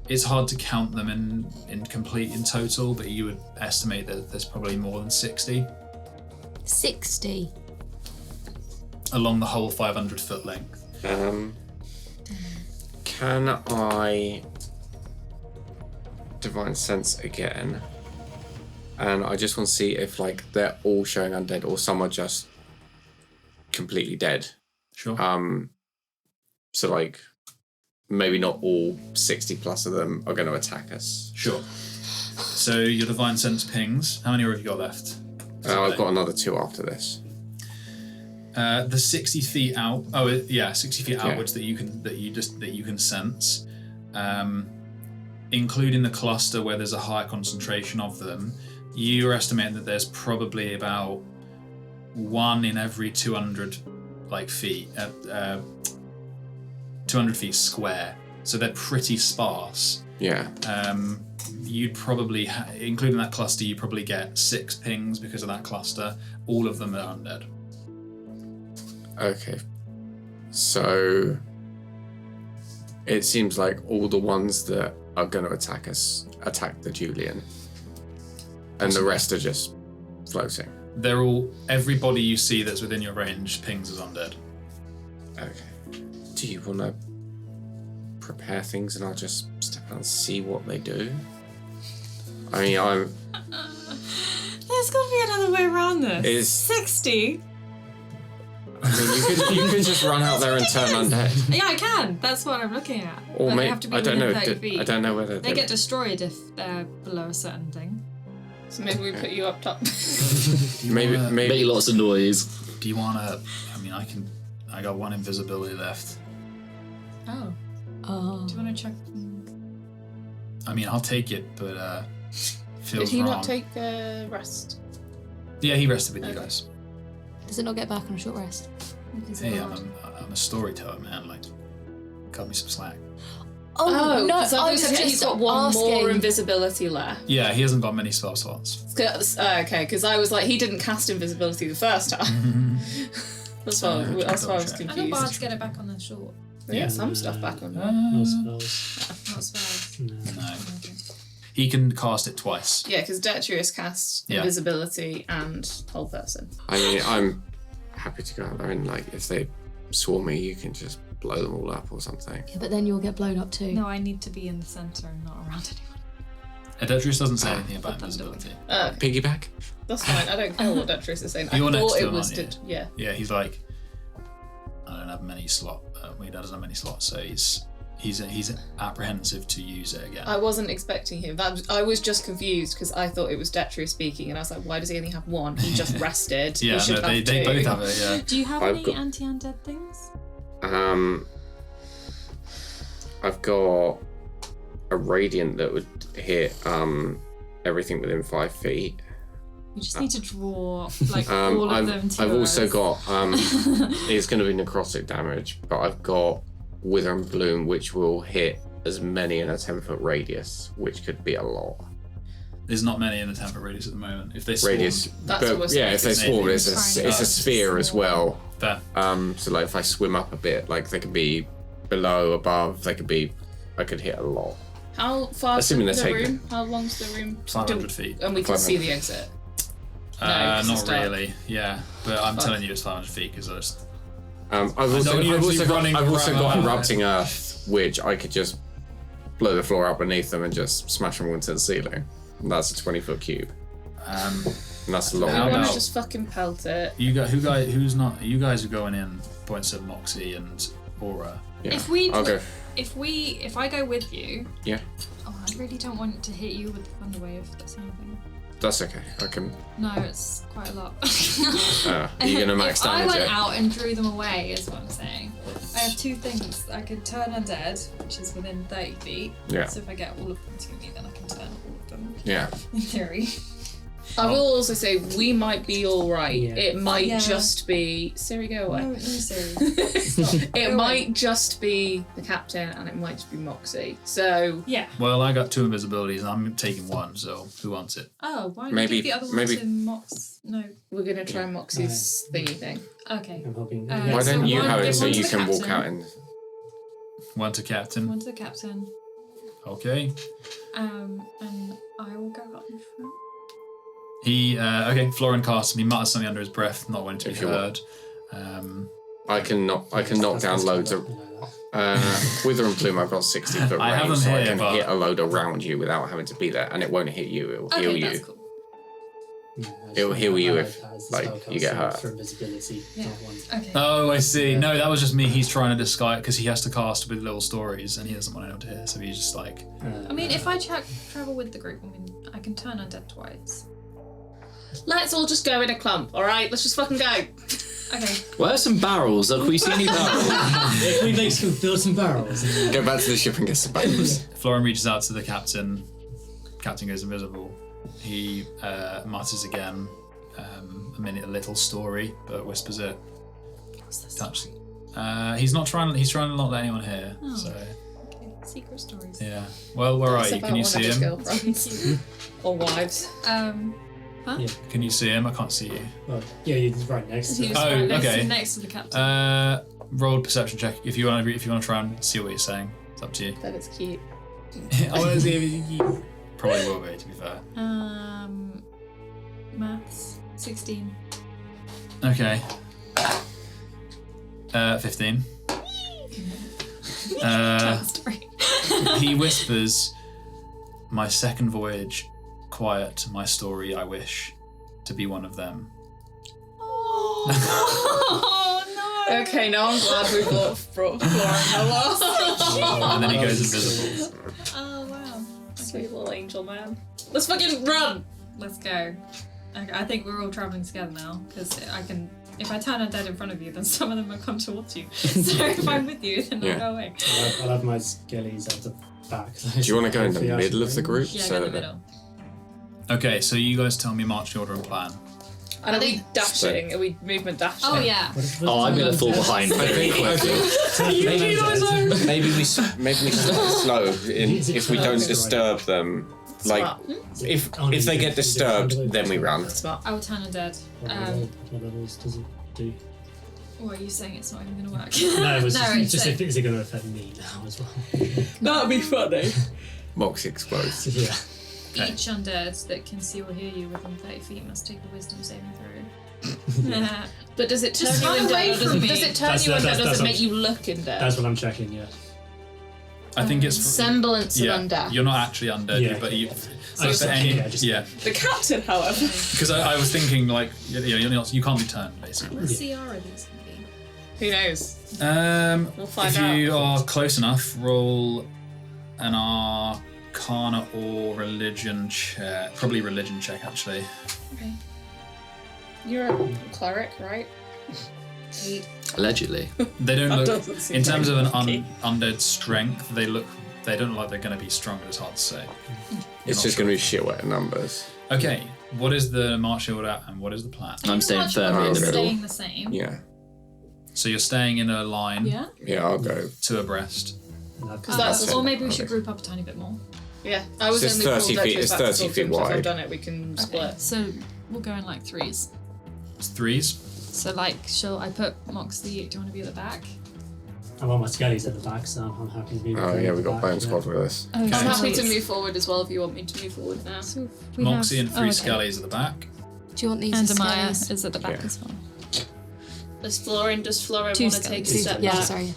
It's hard to count them in total, but you would estimate that there's probably more than 60. 60? Along the whole 500 foot length. Can I divine sense again? And I just want to see if like they're all showing undead or some are just completely dead. Sure. So like maybe not all 60 plus of them are going to attack us. Sure. So your divine sense pings. How many have you got left? I've got another 2 after this. The 60 feet out. 60 feet outwards that you can sense, including the cluster where there's a higher concentration of them. You're estimating that there's probably about 1 in every 200 feet, 200 feet square. So they're pretty sparse. Yeah. You'd probably, including that cluster, you probably get 6 pings because of that cluster. All of them are undead. Okay. So it seems like all the ones that are going to attack us attack the Julian. And the rest are just floating. They're all, everybody you see that's within your range pings as undead. Okay. Do you want to prepare things and I'll just step out and see what they do? I mean, There's got to be another way around this. Is 60? I mean, you can just run out there and turn undead. Yeah, I can. That's what I'm looking at. Or But they maybe, have to be I don't within know. 30 feet. I don't know whether They get destroyed if they're below a certain thing. So maybe we put you up top. maybe. Make lots of noise. Do you want to? I mean, I got 1 invisibility left. Oh. Oh. Do you want to check? I mean, I'll take it, but feels Did he wrong. not take rest? Yeah, he rested with you guys. Does it not get back on a short rest? Hey, I'm a storyteller, man. Like, cut me some slack. Oh, no, so I was he's just got 1 more asking. invisibility left. Yeah, he hasn't got many spell slots. Okay, because I was like, he didn't cast invisibility the first time. That's why I was I know confused. bards get it back on the short. Yeah, some stuff back on. No spells. Not spells. No. He can cast it twice. Yeah, because Detrius cast invisibility and whole person. I mean, I'm happy to go out there and like if they swarm me, you can just blow them all up or something. Yeah, but then you'll get blown up too. No, I need to be in the centre and not around anyone. Detrius doesn't say anything about invisibility. Piggyback? That's fine. I don't care what Detrius is saying. You're I next thought to it him, was aren't you? yeah. Yeah, he's like, I don't have many slots. He doesn't have many slots, so he's apprehensive to use it again. I wasn't expecting him. I was just confused because I thought it was Detrius speaking, and I was like, why does he only have one? He just rested. Yeah, he no, they both have it. Yeah. Do you have I've any got- anti-undead things? I've got a radiant that would hit everything within 5 feet. You just need to draw like all of them to I've also yours. got it's going to be necrotic damage, but I've got Wither and Bloom, which will hit as many in a 10-foot radius, which could be a lot. There's not many in the 10-foot radius at the moment. If they swarm, Radius, That's what we're but yeah, if they saying. swarm, it's a sphere as well. fair. So like if I swim up a bit, like they could be below, above. They could be. I could hit a lot. How far is Assuming the they're room? How long's the room? 500 feet. And we can see the exit. No, 'cause it's Not dark. really. Yeah, but I'm telling you it's 500 feet because I just. I've also know you're actually got running around. Erupting Earth, which I could just blow the floor out beneath them and just smash them into the ceiling. And that's a 20-foot cube. And that's a long How I want about- to just fucking pelt it. You guys are going in. Points at Moxie and Aura. Yeah. If I go with you. Yeah. Oh, I really don't want to hit you with the thunder wave. That's anything. That's okay. I can. No, it's quite a lot. Are you gonna max if I damage went it? out and drew them away, is what I'm saying. I have two things. I could turn undead, which is within 30 feet. Yeah. So if I get all of them to me, then I can turn all of them. Yeah. In theory. I will also say we might be all right. Yeah. It might Yeah. just be Siri. Go away. No, Siri. It Go might away. just be the captain, and it might just be Moxie. So Yeah. Well, I got 2 invisibilities and I'm taking 1, so who wants it? Oh, why don't Maybe- you give the other one maybe- to Mox? No. we're gonna try Moxie's thingy thing. Okay. I'm hoping. Why so don't you one- have it give so one to you the can walk captain. out in? 1 to Captain. One to the captain. Okay. And I will go up in front. Florin casts him. He mutters something under his breath, not wanting to be If you want. heard. I can knock down loads of. Wither and Plume, I've got 60-foot I have range, them so I here, can but- hit a load around you without having to be there, and it won't hit you. It will heal Okay, you. that's cool. It'll heal you if, like, you get hurt. For invisibility, Yeah. not one. Okay. Oh, I see. No, that was just me. He's trying to disguise because he has to cast with little stories and he doesn't want anyone to hear, so he's just like. I mean, if I travel with the group, I mean, I can turn undead twice. Let's all just go in a clump, all right? Let's just fucking go. Okay. Where are some barrels? Have we seen any barrels? We'd like to build some barrels. Go back to the ship and get some barrels. Florin reaches out to the captain. Captain goes invisible. He mutters again. A little story, but whispers it. What's this? Touch. He's not trying. He's trying to not let anyone hear. Oh. So Okay. Secret stories. yeah. Well, where are It's you? about Can you one see of his him? girlfriends. Or wives. Can you see him? I can't see you. Well, yeah, he's right next to He us. was Oh, right okay. next to the captain. Roll perception check if you want to try and see what he's saying. It's up to you. That is cute. I want to see if you probably will be, to be fair. Maths. 16. Okay. 15. Story. He whispers, "My second voyage, quiet, my story, I wish to be one of them." Oh no. Okay, now I'm glad we brought Florin along. And then he goes invisible. Oh wow. Sweet little angel man. Let's fucking run! Let's go. Okay, I think we're all traveling together now because I can. If I turn undead in front of you, then some of them will come towards you. So if I'm with you, then Yeah. I'll go away. I'll have my skellies at the back. Do you want to go in the middle of the group? Yeah, go in the middle. Okay, so you guys tell me marching order and plan. And are we dashing? Are we movement dashing? Oh yeah. Oh, I'm gonna fall behind. Maybe we start slow if we don't disturb them. Like if they get disturbed, then we run. Smart. I will turn undead. What levels does it do? Or are you saying it's not even going to work? No, it was it's just like- is it going to affect me now as well? That'd be funny. Moxie explodes. Yeah. Okay. Each undead that can see or hear you within 30 feet must take a wisdom saving throw. But does it turn Just you run undead away or does from it, me. does it turn That's- you undead that's- or does that's it what- make you look undead? That's what I'm checking, yeah. I think it's Semblance yeah. of undead. You're not actually undead, Yeah. but you. I just- yeah. The captain, however. Because I was thinking like you can't be turned basically. What CR are these going to be? Who knows? We'll find if out. you are close enough, roll an Arcana or religion check. Probably religion check, actually. Okay. You're a cleric, right? 8. Allegedly. They don't That look. doesn't seem In terms of an very undead strength, they don't look like they're going to be strong. But it's hard to say. It's just going to be shit wet numbers. Okay, what is the march shield at, and what is the plan? I'm staying March firmly in the order is middle. staying the same. Yeah. So you're staying in a line, Yeah, I'll go. two abreast. that's Or maybe we should group up a tiny bit more. Yeah, I was It's only 30 pulled feet- Detrius it's back to 30 talk to feet him, so if wide. I've done it, we can split. So we'll go in like threes. It's threes. So like, shall I put Moxie? Do you want to be at the back? I want my skellies at the back, so I'm happy to be. Oh yeah, we got Bone Squad with us. Oh, I'm happy to skellies. move forward as well if you want me to move forward now. So we Moxie have, and three okay. skellies at the back. Do you want these And as Amaya skellies? is at the back Yeah. as well. Does Florin Two want to take a skellies. step Yeah, back? sorry.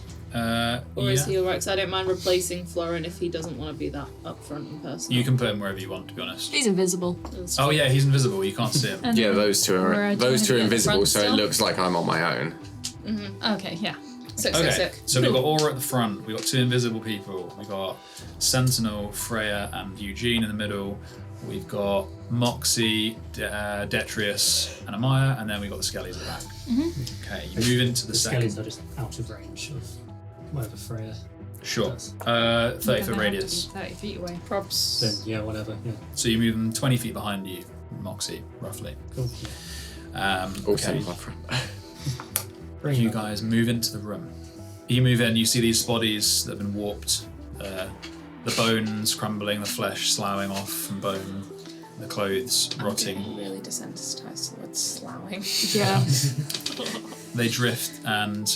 Or is Yeah. he alright? Because I don't mind replacing Florin if he doesn't want to be that upfront and personal. You can put him wherever you want, to be honest. He's invisible. Oh yeah, he's invisible. You can't see him. And Yeah, those two Or, are do you wanna be at the invisible, front so it still? looks like I'm on my own. Okay, yeah. Sick. So we've got Aura at the front. We've got two invisible people. We've got Sentinel, Freya, and Eugene in the middle. We've got Moxie, Detrius, and Amaya, and then we've got the Skellies at the back. Okay, you move into the The second. skellies are just out of range of whatever Freya Sure. does. 30 Then foot they have to radius. be 30 feet away. Props. Then yeah, whatever. Yeah, So you move them 20 feet behind you, Moxie, roughly. cool. Also, Okay. my friend. Bring You it up. guys move into the room. You move in, you see these bodies that have been warped. The bones crumbling, the flesh sloughing off from bone, the clothes rotting. I'm really desensitized to the word sloughing. Yeah. They drift and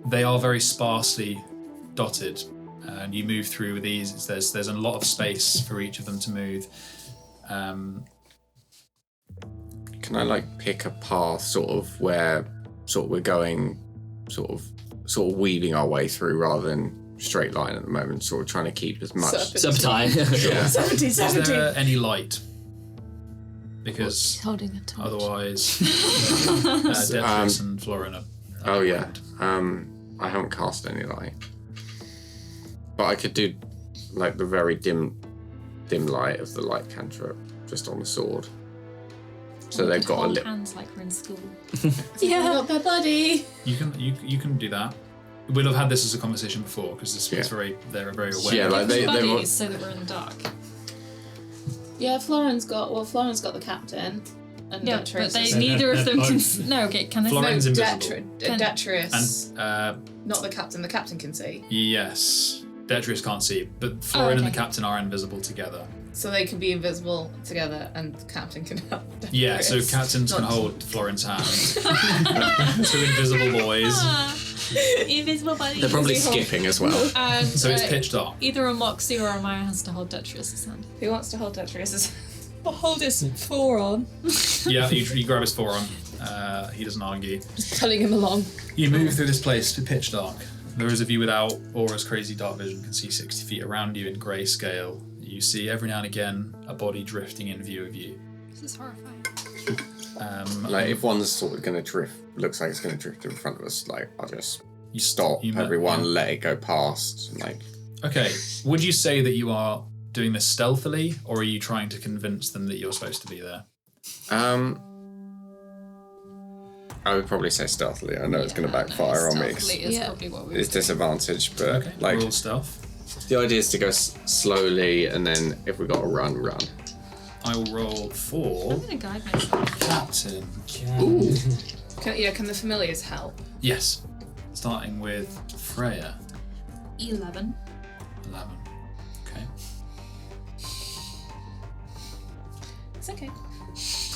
they are very sparsely dotted. And you move through these. There's a lot of space for each of them to move. Can I pick a path sort of where we're going sort of weaving our way through rather than straight line at the moment, sort of trying to keep as much Sometime. yeah. 70. Is there any light? Because He's holding a torch. otherwise, Detrius and Florin are Oh yeah. behind. I haven't cast any light. But I could do the very dim light of the light cantrip just on the sword. So they've got a hold lip. hands like we're in school. Yeah. Got their buddy. You can do that. We'll have had this as a conversation before because this is they're very aware. Yeah, like they Buddies, were. so that we're in the dark. Yeah, Florin's got the captain. And Yeah, Detrius but they is- neither of they're them can. both- No, okay, can they? Florin's no, invisible. Detrius. And Not the captain. The captain can see. yes, Detrius can't see, but Florin and the okay. captain are invisible together. So they can be invisible together and the captain can help. Yeah, so Detrius. captains can Not- hold Florin's hand. Two invisible boys. Invisible buddies. They're probably skipping as well. And, So it's pitch dark. Either a Moxie or a Maya has to hold Detrius' hand. Who wants to hold Detrius? But hold his forearm. Yeah, you grab his forearm. He doesn't argue. Just pulling him along. You move through this place to pitch dark. Those of you without Aura's crazy dark vision can see 60 feet around you in grayscale. You see every now and again a body drifting in view of you. This is horrifying. If one's sort of going to drift, looks like it's going to drift in front of us, I'll just You stop you met- everyone, let it go past. Okay, would you say that you are doing this stealthily, or are you trying to convince them that you're supposed to be there? I would probably say stealthily. I know it's going to backfire on me. 'cause Stealthily is Yeah. probably what we it's disadvantage, but Okay, roll stealth. the idea is to go slowly, and then if we got to run. I will roll I'm for gonna guide myself. Captain. Can the familiars help? Yes, starting with Freya. 11. 11. Okay. It's okay.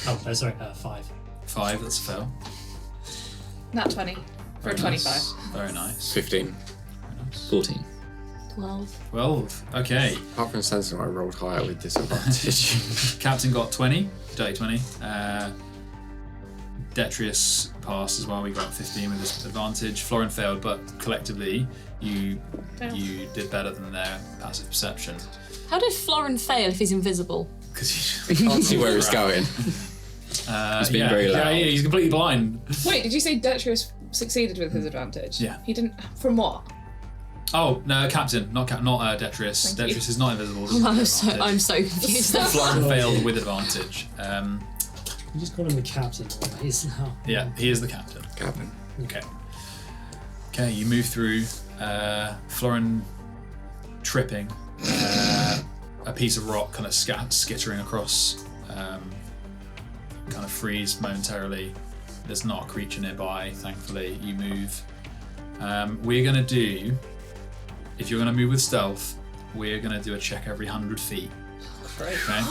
Oh, no, sorry, 5. 5, that's a fail. Nat 20 for a Very 25. nice. Very nice. 15. Very nice. 14. 12. 12. Okay. Apart from Sentinel, I rolled higher with disadvantage. Captain got 20. Dirty 20. Detrius passed as well. We got 15 with disadvantage. Florin failed, but collectively, you did better than their passive perception. How did Florin fail if he's invisible? Because I can't see where he's going. He's being very loud. Yeah, he's completely blind. Wait, did you say Detrius succeeded with his advantage. Yeah. He didn't. From what? Oh no, Captain, not Detrius. Thank you. Detrius is not invisible. I'm so confused. Florin failed with advantage. You just call him the captain always now. Yeah, he is the captain. Captain. Okay. Okay, you move through. Florin tripping. A piece of rock kind of skittering across. Kind of freeze momentarily. There's not a creature nearby, thankfully. You move. We're going to do, if you're going to move with stealth, we're going to do a check every 100 feet. Great. Okay?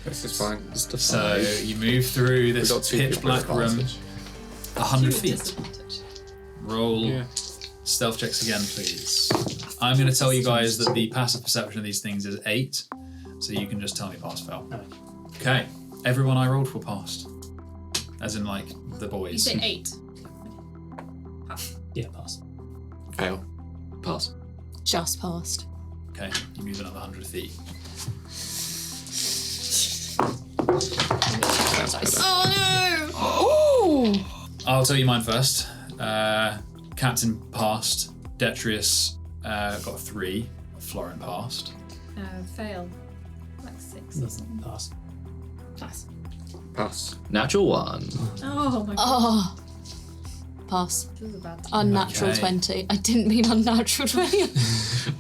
This is fine. So you move through this We've got 2 pitch people with black room, advantage. 100 feet. Disadvantage. Roll stealth checks again, please. I'm going to tell you guys that the passive perception of these things is 8, so you can just tell me pass fail. Okay, everyone I rolled for passed. As in, like, the You boys. say 8. Yeah, pass. Fail. Pass. Just passed. Okay, you move another 100 feet. Oh I'll tell you mine first. Captain passed. Detrius got 3. Florin passed. Fail. Like 6 or something. Pass. Pass. Pass. Natural 1. Oh my god. Oh. Pass. This is a bad time. Unnatural Okay. 20. I didn't mean unnatural 20.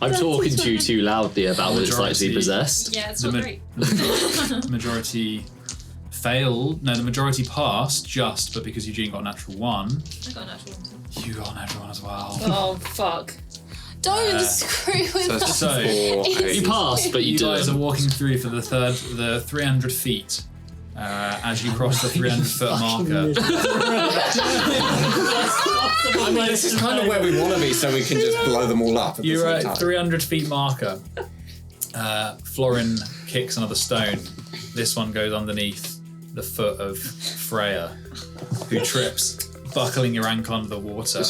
I'm talking to you too loudly about what it's like to be Majority. possessed. Yeah, it's The not ma- great. The majority failed. No, the majority passed just, but because Eugene got a natural 1, I got a natural 1 too. you got a natural 1 as well. Oh fuck. Don't screw with So us. it's So, 4, You 8. passed, but you You guys are didn't. walking through for the 300 feet. As you cross the 300 foot marker. I mean, this is kind of where we want to be, so we can just blow them all up. At You're the at same time. 300 feet marker. Florin kicks another stone. This one goes underneath the foot of Freya, who trips, buckling your ankle under the water.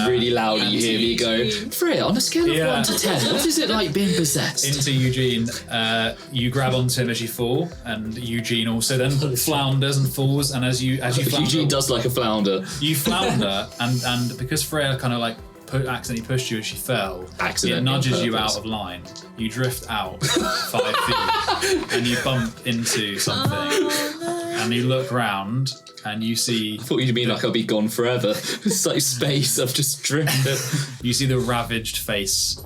Really loudly, you hear me go, Freya, on a scale of Yeah. 1 to 10, what is it like being possessed? Into Eugene. You grab onto him as you fall, and Eugene also then flounders and falls. And as you flounder, Eugene does like a flounder. you flounder, and because Freya kind of like accidentally pushed you as she fell, Accidentally it nudges on you purpose. out of line. You drift out 5 feet, and you bump into something. And you look round, and you see I thought you'd mean like I'll be gone forever. It's like space, I've just drifted. you see the ravaged face,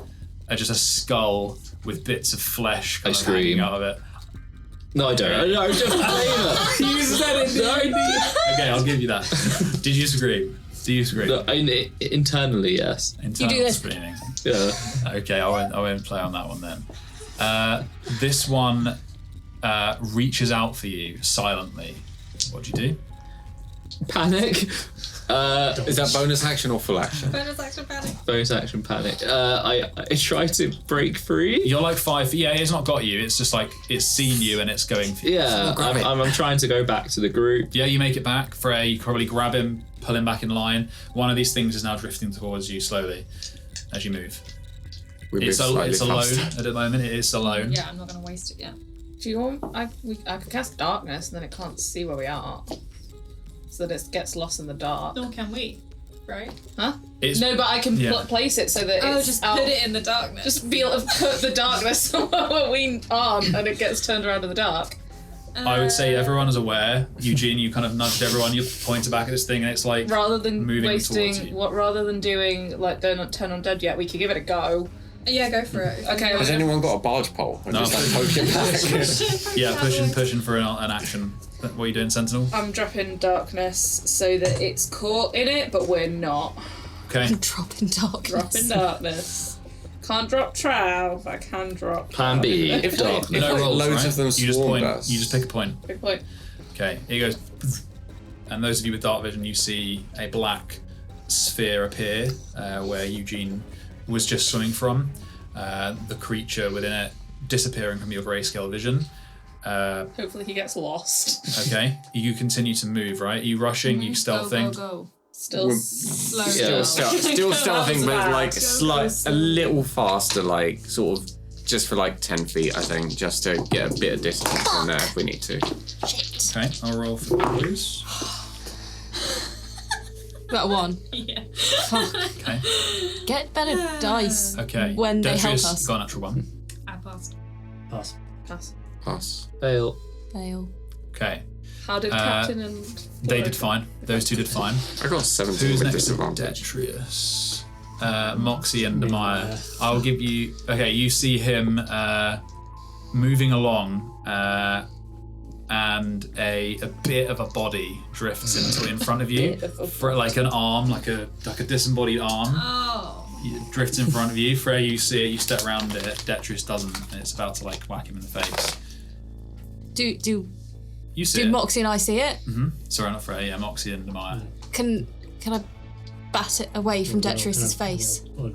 just a skull with bits of flesh kind I of hanging scream. out of it. No, I don't. I just blame You said it. Okay, I'll give you that. Did you disagree? Do you disagree? No, internally, yes. Internal do this. screening. Yeah. Okay, I won't play on that one then. This one reaches out for you silently. What do you do? Panic. Is that bonus action or full action? Bonus action panic. Bonus action panic. I try to break free. You're like 5 feet. Yeah, it's not got you. It's just like it's seen you and it's going for you. Yeah, grab it. I'm trying to go back to the group. Yeah, you make it back. Freya, you probably grab him, pull him back in line. One of these things is now drifting towards you slowly as you move. We move It's slightly alone faster. at the moment. It is alone. Yeah, I'm not going to waste it yet. Do you want? I could cast darkness and then it can't see where we are, so that it gets lost in the dark. Nor can we, right? Huh? It's, No, but I can Yeah. place it so that Oh, it's just out. put it in the darkness. Just put the darkness somewhere where we aren't, and it gets turned around in the dark. I would say everyone is aware. Eugene, you kind of nudged everyone. You pointed back at this thing, and it's like Rather than moving towards wasting, you. rather than doing like don't turn on dead yet, we could give it a go. Yeah, go for it. Okay. Has anyone got a barge pole? I'm No. just like poking back. Yeah, pushing for an action. What are you doing, Sentinel? I'm dropping darkness so that it's caught in it, but we're not. Okay. Dropping darkness. Dropping darkness. Can't drop trow, but I can drop. Plan B. If darkness. like No rolls, loads right? of them You just swarmed point. us. You just pick a point. Big point. Okay. It goes, and those of you with dark vision, you see a black sphere appear where Eugene was just swimming from. The creature within it disappearing from your grayscale vision. Hopefully he gets lost. Okay. You continue to move, right? Are you rushing? You stealthing? Go. Still We're- Slow Yeah. down. Still stealthing, but like Go a little faster, like sort of just for like 10 feet, I think, just to get a bit of distance from there if we need to. Shit. Okay. I'll roll for the boys. Got a 1. Yeah. Fuck. Okay. Get better dice Okay. when they help Detrius us. got a natural 1. I passed. Pass. Pass. Pass. Fail. Fail. Okay. How did Captain and They did fine. Those two did fine. I got 17 Who's with next to disadvantage. Detrius? Moxie and Demaya. Yeah. I'll give you. Okay, you see him moving along, and a bit of a body drifts in front of you, for like an arm, like a disembodied arm. Oh. It drifts in front of you. Freya, you see it. You step around it. Detrius doesn't, and it's about to like whack him in the face. Do You see it. Moxie and I see it? Sorry, not Freya. Yeah, Moxie and Demaya. Can I bat it away from Detrius's face? Or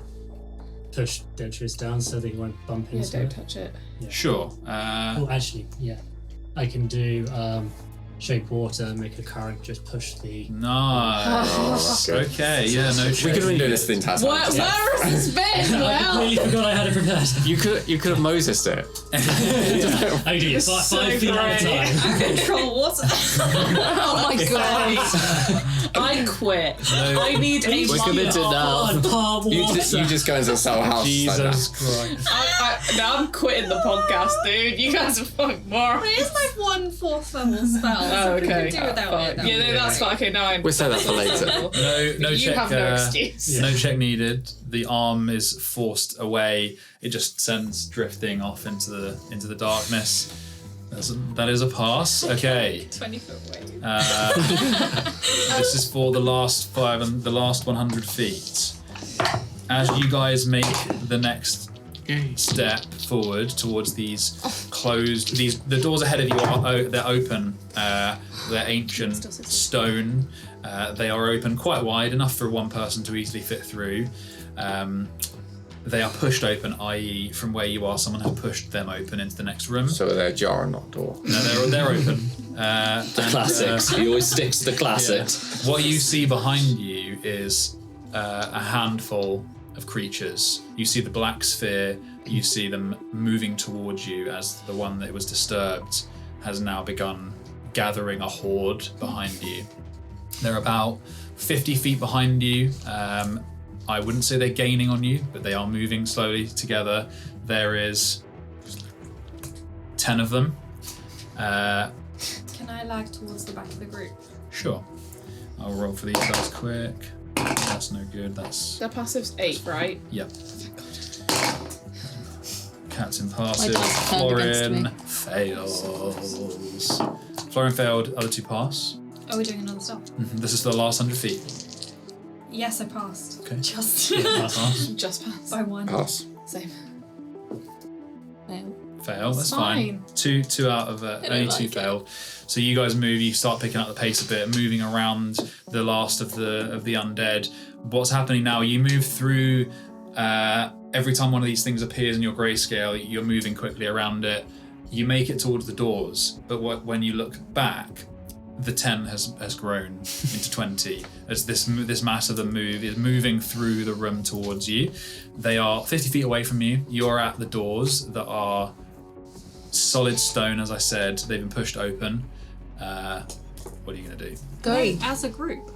push Detrius down so that he won't bump Yeah, into don't it. touch it. Sure. Oh, actually, yeah. I can do shape water and make a current just push the... Nice. Okay, yeah, no check. We could have been doing this the entire time. Where has this been? I Well, completely forgot I had it prepared. You could have Moses it. I do, 5 feet at a time. I control water. Oh my god. I quit. I need a We're committed now. Palm You water. just go into the house. Jesus Christ. Now I'm quitting the podcast, dude. You guys are fucking more. It's like 1 4th level spell. So we can do without it. Yeah, no, that's fine. Okay, now I'm. We'll say that for later. No You check. have no excuse. No check needed. The arm is forced away. It just sends drifting off into the darkness. That is a pass. Okay. 20-foot wave. This is for the last 100 feet. As you guys make the next step forward towards these closed, the doors ahead of you they're open. They're ancient stone. They are open quite wide, enough for one person to easily fit through. They are pushed open, i.e., from where you are, someone has pushed them open into the next room. So they're ajar and not door. No, they're open. The Classics. He always sticks to the classics. What you see behind you is a handful of creatures. You see the black sphere. You see them moving towards you as the one that was disturbed has now begun gathering a horde behind you. They're about 50 feet behind you. I wouldn't say they're gaining on you, but they are moving slowly together. There is 10 of them. Can I lag towards the back of the group? Sure. I'll roll for these guys quick. That's no good. That's... Their passive's 8, right? Yep. Captain passes. My dice turned Florin against fails. Florin failed. Other two pass. Oh, we're doing another stop. This is for the last 100 feet. Yes, I passed. Okay. Just Pass. Just pass. by 1. Pass. Same. Fail. Fail. That's Fine. fine. Two out of only like 2 it. failed. So you guys move. You start picking up the pace a bit, moving around the last of the undead. What's happening now? You move through. Every time one of these things appears in your grayscale, you're moving quickly around it. You make it towards the doors, but when you look back, the 10 has grown into 20 as this mass of them is moving through the room towards you. They are 50 feet away from you. You're at the doors that are solid stone, as I said. They've been pushed open. What are you going to do? Go. Wait, as a group.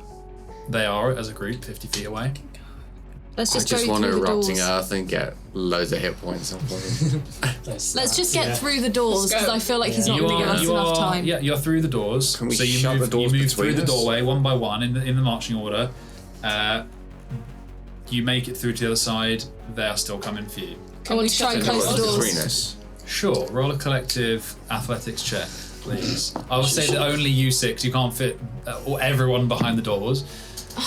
They are, as a group, 50 feet away. Let's I just just go want to through the erupting doors. earth and get loads of hit points on point. Let's just get through the doors because I feel like he's not You going to give us enough time. Yeah, you're through the doors. Can we so you shove move, the doors you move through between the us? doorway one by one in the marching order. You make it through to the other side. They are still coming for you. I want to try and So close the what's doors. between us? Sure, roll a collective athletics check, please. I will say that only you 6. You can't fit or everyone behind the doors.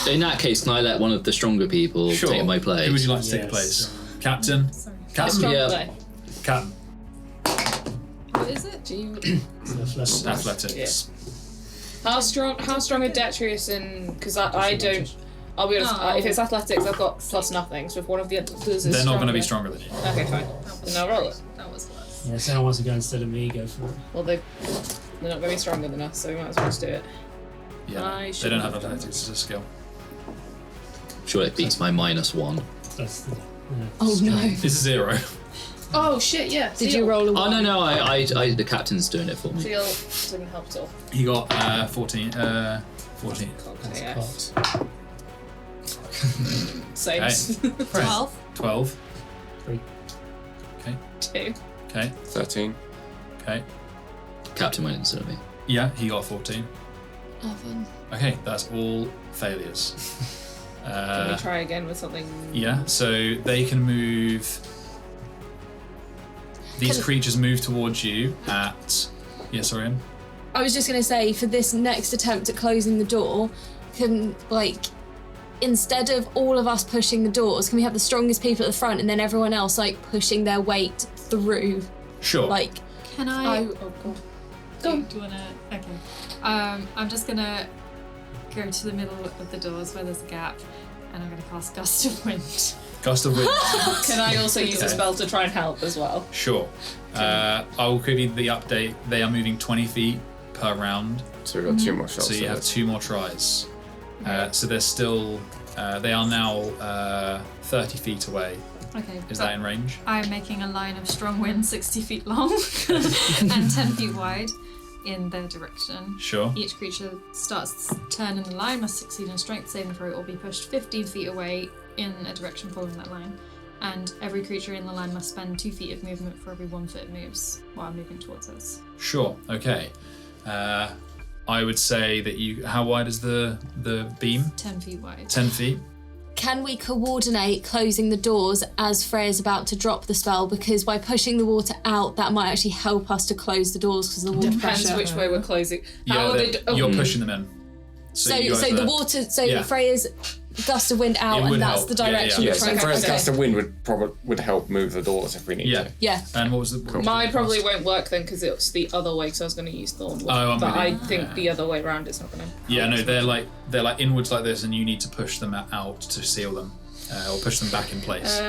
In that case, can I let one of the stronger people Sure. take my place? Who would you like to take Yes. place? Captain? Sorry. Captain? Strong Yeah. play. Captain. What is it? Do you? Athletics. How strong are Detrius and? Because I don't. I'll be honest. Oh. If it's athletics, I've got plus nothing. So if one of the others is They're not going to be stronger than you. Okay, fine. Then I'll roll it. That was worse. Yeah, if someone wants to go instead of me, go for it. Well, they're not going to be stronger than us, so we might as well just do it. Yeah, they don't have athletics as a skill. Sure, it beats my -1. That's the, Oh no. It's a 0. Oh shit! Yeah. Did you roll a Oh 1? no, I the captain's doing it for me. Seal didn't help at all. He got 14. 14. Yeah. That's Same. Okay. 12. 12. 3. 2. Okay. 13. Okay. Captain went instead of me. Yeah, he got 14. 11. Okay, that's all failures. Can we try again with something? Yeah, so they can move. These creatures move towards you at. Yeah, sorry, Em. I was just going to say, for this next attempt at closing the door, can, like, instead of all of us pushing the doors, can we have the strongest people at the front and then everyone else, like, pushing their weight through? Sure. Like, Can I? Oh god. Do you wanna? Okay. I'm just gonna go to the middle of the doors where there's a gap, and I'm gonna cast Gust of Wind. Gust of wind. Can I also use a Okay. spell to try and help as well? Sure. I will give you the update. They are moving 20 feet per round, So we've got 2 more shots. so you have 2 more tries. So they're still. They are now 30 feet away. Okay. Is that in range? I'm making a line of strong wind 60 feet long and 10 feet wide in their direction. Sure. Each creature starts turn in the line must succeed in a strength saving throw or be pushed 15 feet away in a direction following that line. And every creature in the line must spend 2 feet of movement for every 1 foot it moves while moving towards us. Sure. Okay. I would say that you. How wide is the beam? 10 feet wide. 10 feet. can we coordinate closing the doors as Freya's about to drop the spell? Because by pushing the water out, that might actually help us to close the doors because of the water Depends pressure. which way we're closing. Yeah, How are they you're pushing them in. So you guys the are- water, Yeah. Freya's gust of wind out, It would and that's help. the direction Yeah, we're so trying to Freya's Okay. gust of wind would help move the doors if we need Yeah. to. Yeah. And what was the? Mine probably won't work then because it's the other way. Because I was going to use Thorn. Oh, I'm but with I you. think the other way around is not going to. Yeah, no, they're like inwards like this, and you need to push them out to seal them, or push them back in place.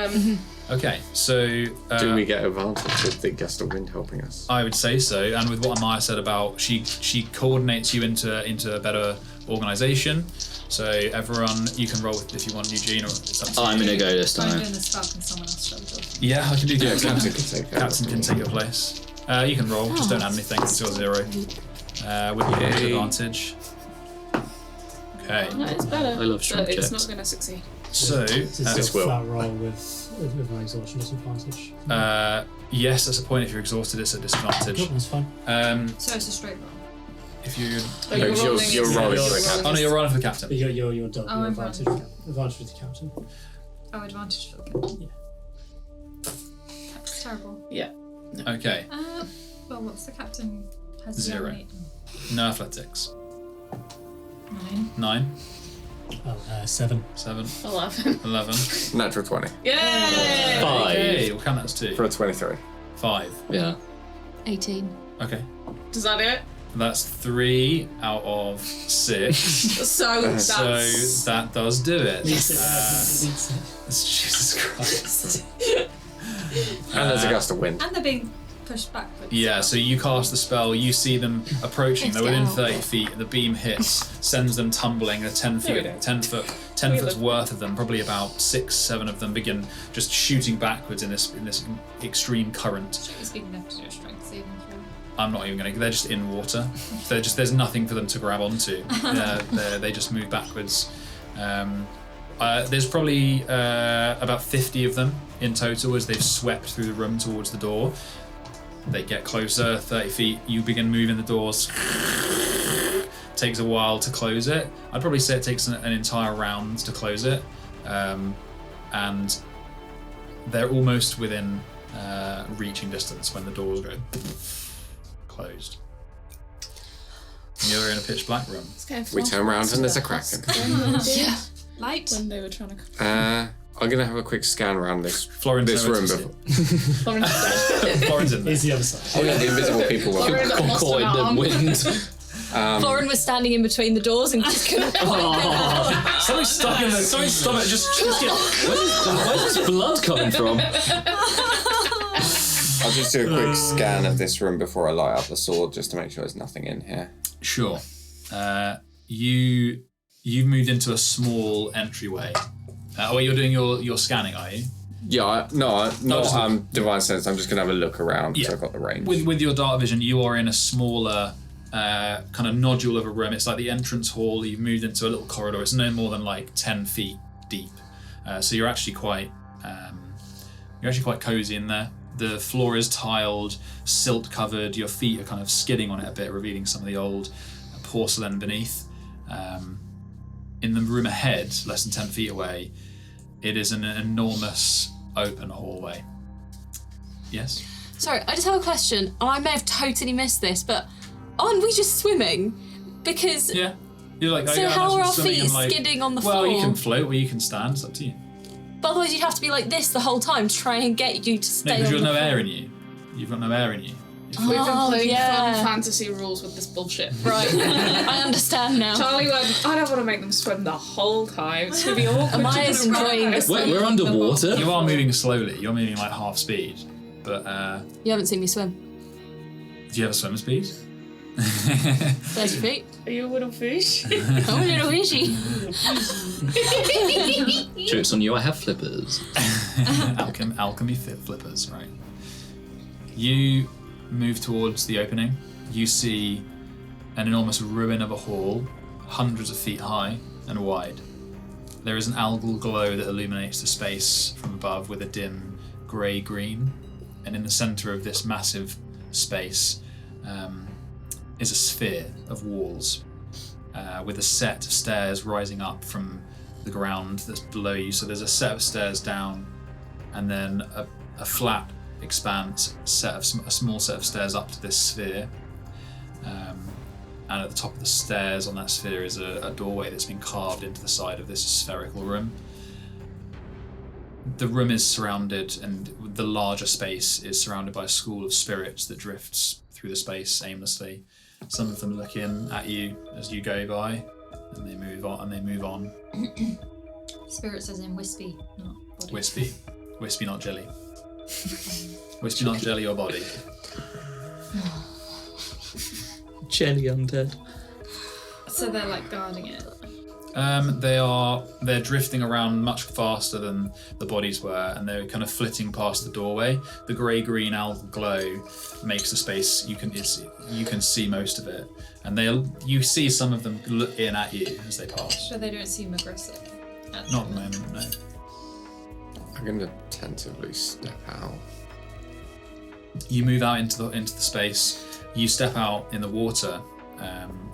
Okay, so Do we get advantage with the gust of wind helping us? I would say so, and with what Amaya said about she coordinates you into a better organisation. So everyone, you can roll if you want, Eugene, or it's up to I'm you. gonna go this I'm time. doing the spell, can someone else shut the door? Yeah, I can do Yeah, that. Captain can take Captain can take your place. You can roll, just don't add anything. It's your 0. With advantage. Okay, That is better. I love strength but it's checks. not going to succeed. so This will. flat roll with my exhaustion disadvantage. yes, that's a point. If you're exhausted, it's a disadvantage. Cool, that's fine. So it's a straight roll. If you, Oh, No, you're rolling you're rolling it- for the you're captain. oh no, you're rolling for the captain. But you're done. Oh, Your I'm advantage, fine. advantage with the captain. Oh, advantage for the captain. Yeah. That's terrible. Okay, Well, what's the captain? Has 0. only- no athletics. 9. 9, Oh, 7. 7, 11. 11. Natural 20 Yay! 5. Okay, we'll count that as 2. for a 23. 5. Yeah. 18. Okay, Does that do it? that's 3 out of 6. So that's. So that does do it. Lisa. Jesus Christ. And there's a gust of wind. And they're being pushed backwards. Yeah, so you cast the spell, you see them approaching, they're Let's within get out. 30 feet, the beam hits, sends them tumbling, 10 There we feet, go. 10 foot's worth of them, probably about 6, 7 of them begin just shooting backwards in this extreme current. She's being left to do a strength saving throw. I'm not even gonna, they're just in water. There's nothing for them to grab onto. They just move backwards. There's probably about 50 of them in total as they've swept through the room towards the door. They get closer, 30 feet, you begin moving the doors. Takes a while to close it. I'd probably say it takes an entire round to close it. And they're almost within reaching distance when the doors go closed. And you're in a pitch black room. It's getting We far turn around faster. and there's a kraken. Yeah. Light. When they were trying to. I'm gonna have a quick scan around this Florence room noticed before. Florence in there. Is the other side. Oh yeah, the invisible people were. Lauren got lost Caught an in arm. the wind. Lauren was standing in between the doors and just couldn't Something's stuck in there. Something's stomach. Just get. Where's this blood coming from? I'll just do a quick scan of this room before I light up the sword, just to make sure there's nothing in here. Sure. You've moved into a small entryway. You're doing your scanning, are you? Yeah, just look. divine sense. I'm just gonna have a look around because Yeah. I've got the range. With your dark vision, you are in a smaller kind of nodule of a room. It's like the entrance hall. You've moved into a little corridor. It's no more than like 10 feet deep. So you're actually quite cozy in there. The floor is tiled, silt covered. Your feet are kind of skidding on it a bit, revealing some of the old porcelain beneath. In the room ahead, less than 10 feet away, it is an enormous open hallway. Yes? Sorry, I just have a question, and I may have totally missed this, but aren't we just swimming? Because Yeah. You're like, so how are our feet skidding on the floor? Well, you can float or you can stand. It's up to you. But otherwise you'd have to be like this the whole time to try and get you to stay No, because on you've the got no floor. air in you. You've got no air in you. We've been playing yeah. fun fantasy rules with this bullshit. Right, I understand now. Charlie went, I don't want to make them swim the whole time. It's going to be awkward. Amaya's enjoying this. We're underwater. You are moving slowly. You're moving like half speed. But You haven't seen me swim. do you have a swim speed? 30 feet. Are you a little fish? I'm a little fishy. Joke's on you, I have flippers. Alchemy fit flippers, right? You move towards the opening. You see an enormous ruin of a hall, hundreds of feet high and wide. There is an algal glow that illuminates the space from above with a dim grey-green, and in the centre of this massive space is a sphere of walls with a set of stairs rising up from the ground that's below you. So there's a set of stairs down, and then a flat expanse, a small set of stairs up to this sphere. And at the top of the stairs on that sphere is a doorway that's been carved into the side of this spherical room. The room is surrounded, and the larger space is surrounded by a school of spirits that drifts through the space aimlessly. Some of them look in at you as you go by, and they move on. Spirits as in wispy, not body. Wispy, not jelly. Wispy, not jelly or body. Jelly undead. So they're like guarding it. They're drifting around much faster than the bodies were, and they're kind of flitting past the doorway. The grey-green algal glow makes the space you can see most of it, and you see some of them look in at you as they pass. But they don't seem aggressive. Not at the moment, no. I'm going to tentatively step out. You move out into the space. You step out in the water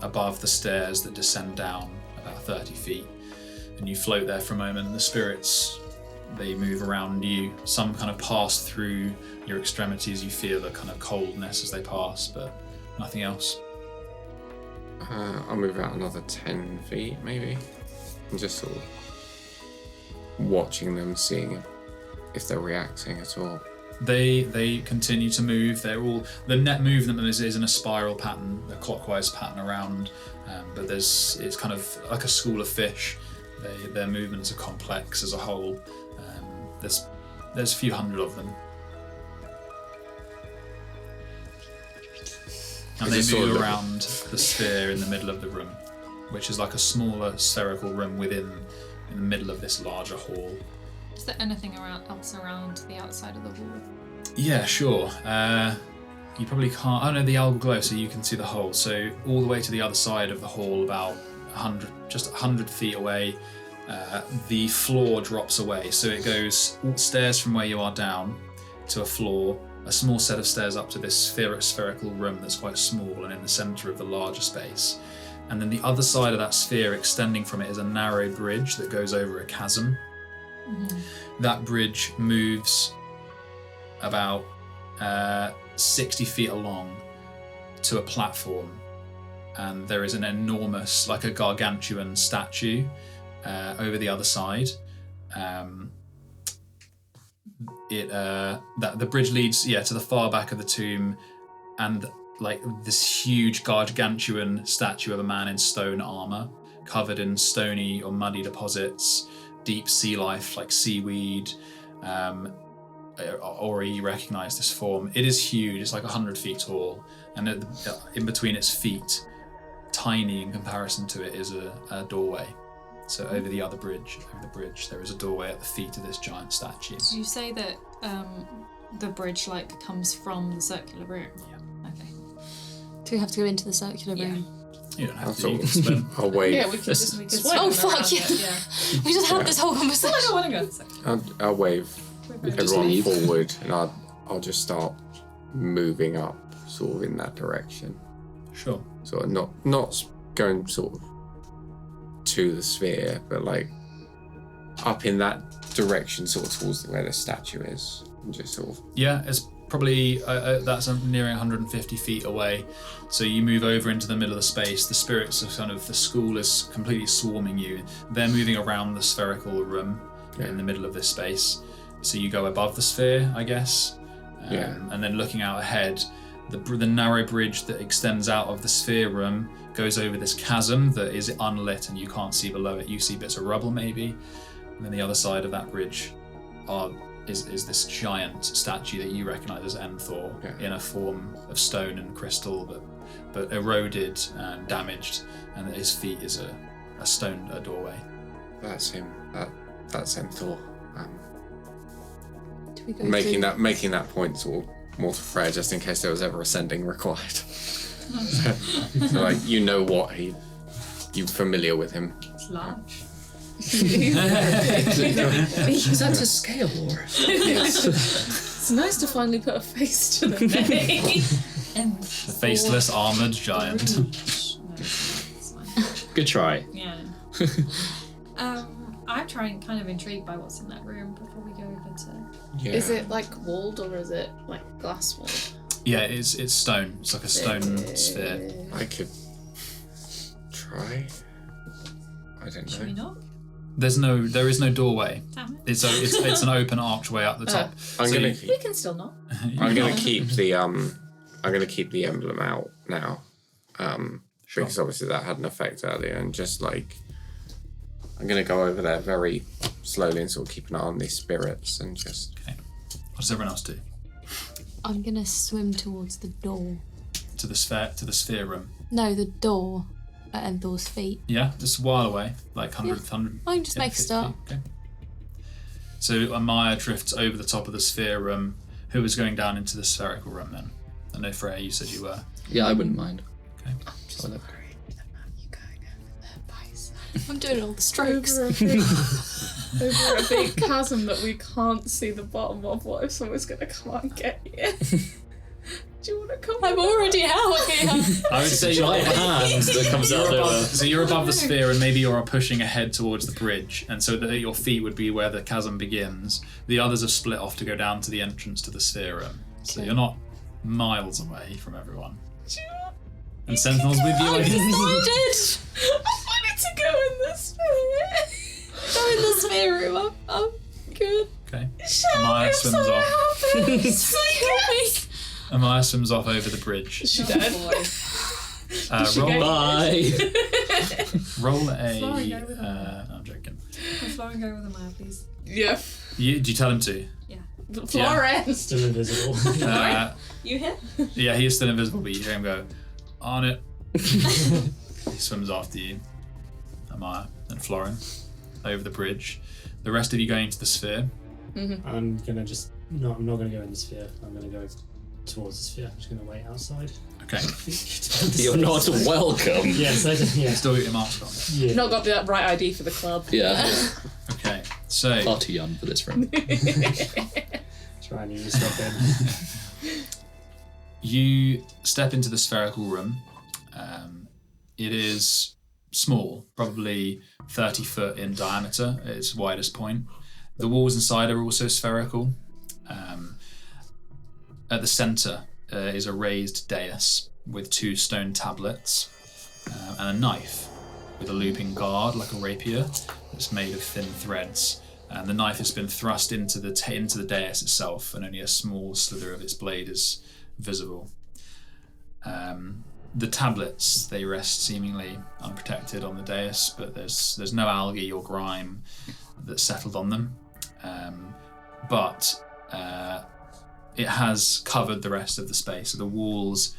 above the stairs that descend down about 30 feet, and you float there for a moment. And the spirits, they move around you. Some kind of pass through your extremities. You feel a kind of coldness as they pass, but nothing else. I'll move out another 10 feet, maybe, and just sort of watching them, seeing if they're reacting at all. They continue to move. The net movement is in a spiral pattern, a clockwise pattern around, but it's kind of like a school of fish. Their movements are complex as a whole. There's a few hundred of them, and they move around the sphere in the middle of the room, which is like a smaller spherical room in the middle of this larger hall. Is there anything else around the outside of the wall? Yeah, sure. You probably can't. Oh no, the algal glow, so you can see the hole. So all the way to the other side of the hall, about 100 feet away, the floor drops away. So it goes stairs from where you are down to a floor, a small set of stairs up to this spherical room that's quite small and in the centre of the larger space. And then the other side of that sphere, extending from it, is a narrow bridge that goes over a chasm. Mm-hmm. That bridge moves about 60 feet along to a platform, and there is an enormous, like a gargantuan statue over the other side. The bridge leads to the far back of the tomb, and like this huge gargantuan statue of a man in stone armor, covered in stony or muddy deposits, deep sea life like seaweed. Ori, you recognize this form. It is huge. It's like 100 feet tall, and in between its feet, tiny in comparison to it, is a doorway. So over the bridge, there is a doorway at the feet of this giant statue. Did you say that the bridge comes from the circular room? Yeah. Okay. Do we have to go into the circular room? You don't have to. I'll You can swim. I'll wave. Yeah, we could just We could swim swim Oh, fuck around yeah. it, yeah. We just had this whole Oh, I conversation. don't want to go. I'll wave just everyone leave. forward, and I'll just start moving up, sort of in that direction. Sure. Sort of not going sort of to the sphere, but like up in that direction, sort of towards where the statue is, and just sort of. Yeah, it's probably that's nearing 150 feet away. So you move over into the middle of the space. The spirits of kind of the school is completely swarming you. They're moving around the spherical room in the middle of this space. So you go above the sphere, I guess. And then looking out ahead, the narrow bridge that extends out of the sphere room goes over this chasm that is unlit and you can't see below it. You see bits of rubble maybe. And then the other side of that bridge is this giant statue that you recognise as Enthor in a form of stone and crystal, but eroded and damaged, and at his feet is a doorway. That's him. That's Enthor. Do we go Making through- that point sort of more to Freya, just in case there was ever ascending required. So like you're familiar with him. It's large. Is that to scale or? It's nice to finally put a face to the name. And The faceless armoured giant. No, it's fine. Good try. Yeah. I'm kind of intrigued by what's in that room before we go over to. Yeah. Is it like walled or is it like glass walled? Yeah, it's stone. It's like a stone sphere. I could try. I don't Should we know. knock? There is no doorway. Damn it. It's an open archway up the top. I'm So gonna you- keep. We can still knock. I'm gonna keep the emblem out now. Because obviously that had an effect earlier, and just like I'm gonna go over there very slowly and sort of keep an eye on these spirits and just. Okay. What does everyone else do? I'm gonna swim towards the door. To the sphere room. No, the door at Enthor's feet. Yeah, just a while away, like 100. I can just make a 50 start. feet. Okay. So Amaya drifts over the top of the sphere room. Who was going down into the spherical room then? I know Freya, you said you were. Yeah, I wouldn't mind. Okay. Just I'll look. worried about you going over there by yourself. I'm doing all the strokes. Over a big chasm that we can't see the bottom of. What if someone's gonna come out and get you? Do you want to come? I'm already out here. I would say Giant hand that comes out so you're above the sphere and maybe you're pushing ahead towards the bridge, and so that your feet would be where the chasm begins. The others have split off to go down to the entrance to the sphere room. So you're not miles away from everyone. And Sentinel's with you, I guess. Decided. I wanted to go in the sphere. Go in the sphere room. I'm good. Okay. Shall Amaya I'm swims so off. happy. So good. Amaya swims off over the bridge. She dead. Roll, Bye. roll Flying a. over the- No, I'm joking. Can Florian go with Amaya, please? Yeah. Do you tell him to? Florence. Still invisible. You hit? Yeah, he is still invisible, but you hear him go, on it. He swims after you, Amaya and Florin, over the bridge. The rest of you going into the sphere. I'm gonna just no. I'm not gonna go in the sphere. I'm gonna go towards the sphere. I'm just gonna wait outside. Okay. You're not welcome. Yes, I do. Yeah. Still got your mask on. Yeah. Not got the right ID for the club. Yeah. Okay, so Far too young for this room. Try and use step in. you step into the spherical room. It is small, probably 30 foot in diameter at its widest point. The walls inside are also spherical. At the centre is a raised dais with 2 stone tablets and a knife with a looping guard like a rapier that's made of thin threads. And the knife has been thrust into the dais itself, and only a small slither of its blade is visible. The tablets, they rest seemingly unprotected on the dais, but there's no algae or grime that's settled on them. But it has covered the rest of the space. So the walls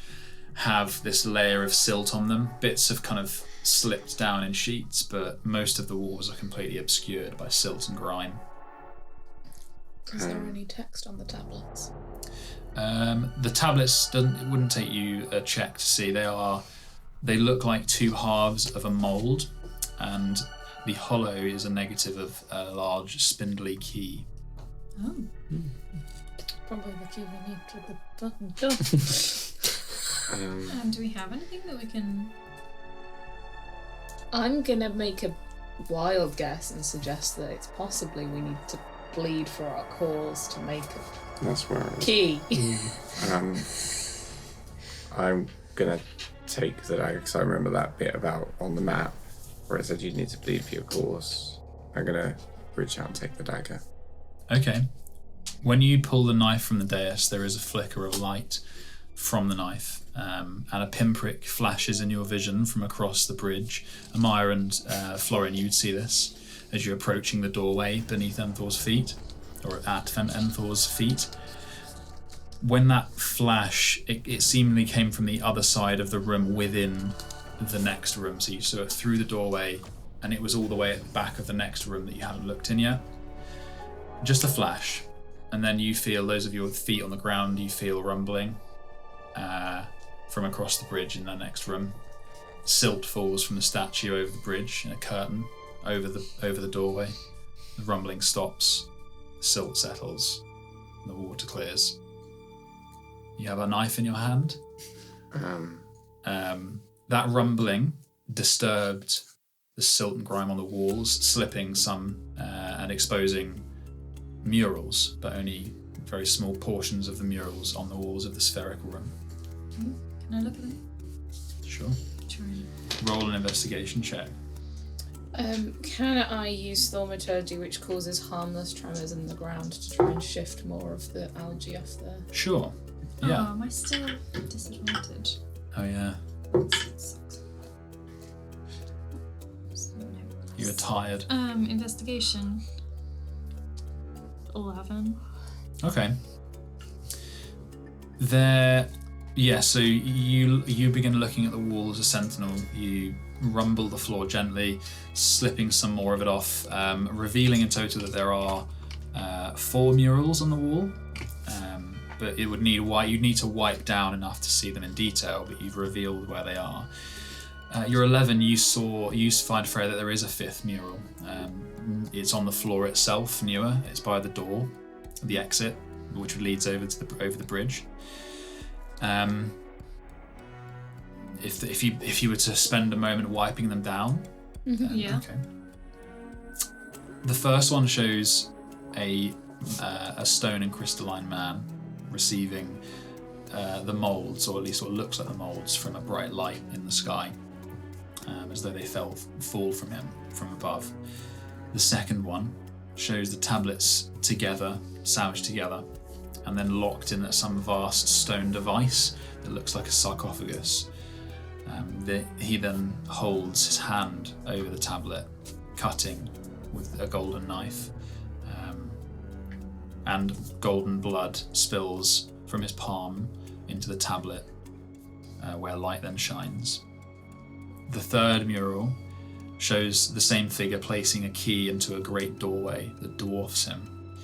have this layer of silt on them. Bits have kind of slipped down in sheets, but most of the walls are completely obscured by silt and grime. Is there any text on the tablets? The tablets it wouldn't take you a check to see. They are They look like two halves of a mould, and the hollow is a negative of a large spindly key. Oh. Probably the key we need to the fucking door. And do we have anything that we can... I'm gonna make a wild guess and suggest that it's possibly we need to bleed for our cause to make a That's where key. I'm gonna take the dagger because I remember that bit about on the map where it said you need to bleed for your cause. I'm gonna reach out and take the dagger. Okay. When you pull the knife from the dais, there is a flicker of light from the knife, and a pinprick flashes in your vision from across the bridge. Amaya and Florin, you'd see this as you're approaching the doorway beneath Enthor's feet, or at Enthor's feet. When that flash, it seemingly came from the other side of the room within the next room. So you saw it through the doorway, and it was all the way at the back of the next room that you haven't looked in yet. Just a flash. And then you feel, those of you with feet on the ground, you feel rumbling from across the bridge in the next room. Silt falls from the statue over the bridge in a curtain over the doorway. The rumbling stops, the silt settles, and the water clears. You have a knife in your hand. That rumbling disturbed the silt and grime on the walls, slipping some and exposing murals, but only very small portions of the murals on the walls of the spherical room. Can I look at them? Sure. Sure. Roll an investigation check. Can I use thaumaturgy, which causes harmless tremors in the ground, to try and shift more of the algae off there? Sure. Yeah. Oh, am I still disadvantaged? Oh yeah. You were tired. Investigation. 11. Okay. So you begin looking at the wall as a sentinel. You rumble the floor gently, slipping some more of it off, revealing in total that there are 4 murals on the wall. But it would you'd need to wipe down enough to see them in detail, but you've revealed where they are. You're 11, you find, Freya, that there is a 5th mural. It's on the floor itself, newer. It's by the door, the exit, which leads over the bridge. If you were to spend a moment wiping them down, Yeah. Okay. The first one shows a stone and crystalline man receiving the molds, or at least what looks like the molds, from a bright light in the sky, as though they fall from him from above. The second one shows the tablets together, sandwiched together, and then locked in some vast stone device that looks like a sarcophagus. He then holds his hand over the tablet, cutting with a golden knife, and golden blood spills from his palm into the tablet, where light then shines. The third mural shows the same figure placing a key into a great doorway that dwarfs him.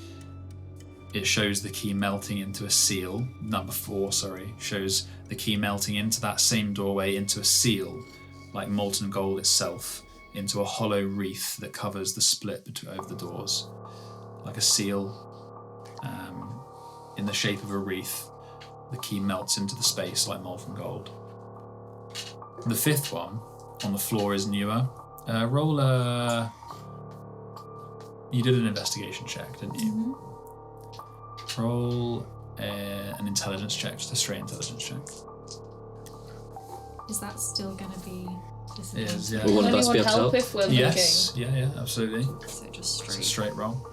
It shows the key melting into a seal. Number 4, shows the key melting into that same doorway into a seal, like molten gold itself, into a hollow wreath that covers the split over the doors. Like a seal, in the shape of a wreath, the key melts into the space like molten gold. The 5th one on the floor is newer. Roll a... You did an investigation check, didn't you? Mm-hmm. Roll an intelligence check, just a straight intelligence check. Is that still going to be disadvantage? It is, yeah. Will one of us be able to help? if we're Yes, yeah, absolutely. So just It's a straight. straight roll.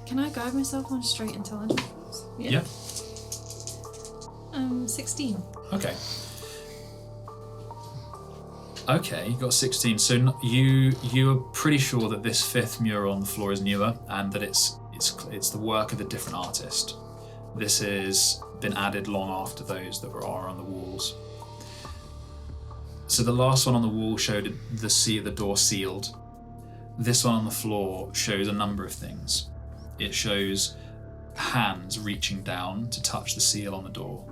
Can I guide myself on straight intelligence? Yeah. 16. Okay, you got 16. So you are pretty sure that this 5th mural on the floor is newer, and that it's the work of a different artist. This has been added long after those that are on the walls. So the last one on the wall showed the door sealed. This one on the floor shows a number of things. It shows hands reaching down to touch the seal on the door.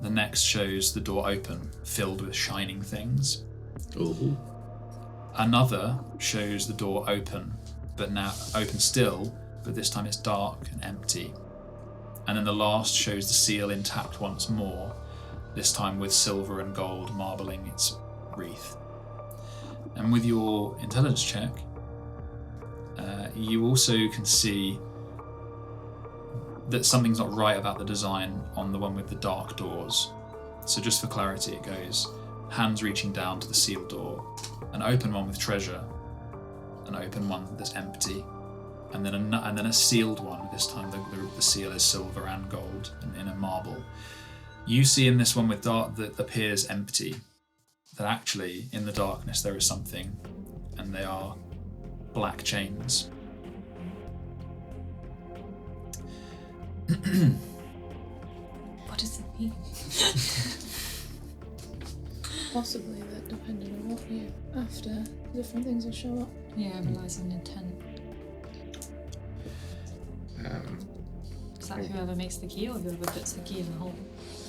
The next shows the door open, filled with shining things. Ooh. Another shows the door open, but now open still, but this time it's dark and empty. And then the last shows the seal intact once more, this time with silver and gold marbling its wreath. And with your intelligence check, you also can see that something's not right about the design on the one with the dark doors. So just for clarity, it goes hands reaching down to the sealed door, an open one with treasure, an open one that's empty, and then a sealed one. This time the seal is silver and gold and in a marble. You see in this one with dark that appears empty, that actually in the darkness there is something, and they are black chains. What does it mean? Possibly that depending on what you after, different things will show up. Yeah, it relies on intent. Is that whoever makes the key or whoever puts the key in the hole?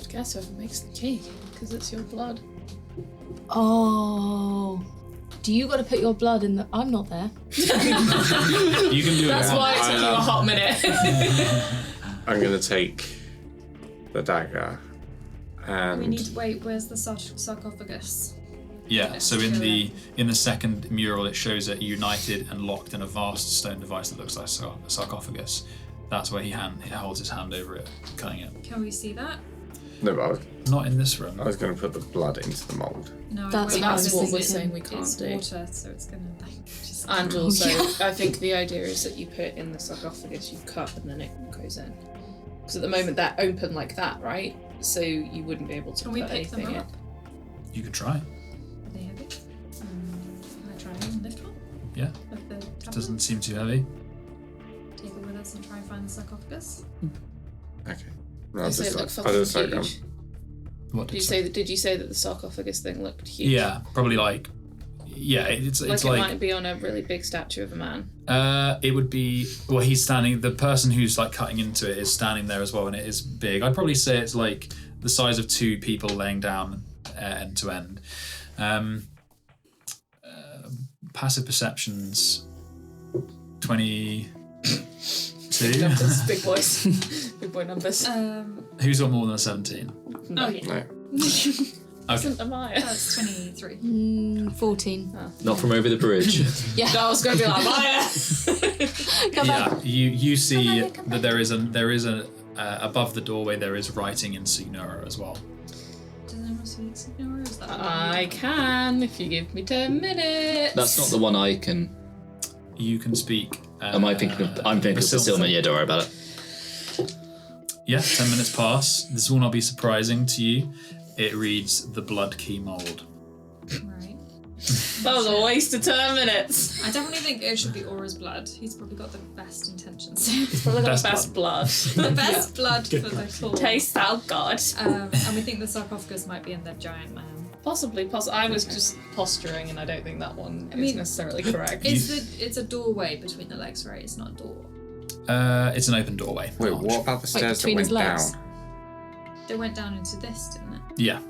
I guess whoever makes the key, because it's your blood. Oh. Do you got to put your blood in the... I'm not there. You can do That's it. why it took you a hot minute. I'm going to take the dagger and... We need to wait, where's the sarcophagus? Yeah, so in the second mural it shows it united and locked in a vast stone device that looks like a sarcophagus. That's where he holds his hand over it, cutting it. Can we see that? No, but Not in this room. I was going to put the blood into the mould. No, That's what we're it's saying we can't it's do. water, so it's gonna just... And also, I think the idea is that you put it in the sarcophagus, you cut, and then it goes in. Because at the moment they're open like that, right? So you wouldn't be able to Can put we pick them anything up? You could try. Are they heavy? Can I try and lift one? Yeah. Of the tablet? Doesn't seem too heavy. Take it with us and try and find the sarcophagus? Okay. No, Does it look I'll fucking just like, huge? What Did you say that the sarcophagus thing looked huge? Yeah, probably like... Yeah, it's Like like... it might be on a really big statue of a man. It would be... Well, he's standing... The person who's like cutting into it is standing there as well, and it is big. I'd probably say it's like the size of two people laying down end to end. Passive perceptions... 22. Big numbers, big boys. Big boy numbers. Who's got more than a 17? Oh yeah. no. Okay. Isn't Amaya? That's 23. 14. Not from over the bridge. Yeah. I was going to be like, Amaya! Come Yeah, back. you see that there is a above the doorway there is writing in Signora as well. Does anyone speak Signora? Is that I can, if you give me 10 minutes. That's not the one I can. You can speak. Am I thinking of? I'm thinking of Silman. Yeah, don't worry about it. Yeah, 10 minutes pass. This will not be surprising to you. It reads the blood key mold. Right. That was a waste of 10 minutes. I definitely think it should be Aura's blood. He's probably got the best intentions. Probably the Best best blood. The best blood for the claw. Taste thou God. And we think the sarcophagus might be in the giant man. Possibly. I was just posturing, and I don't think that one is necessarily correct. It's a doorway between the legs, right? It's not a door. It's an open doorway. Wait, Arch. what about the stairs that between went his legs? down? They went down into this, didn't it? Yeah,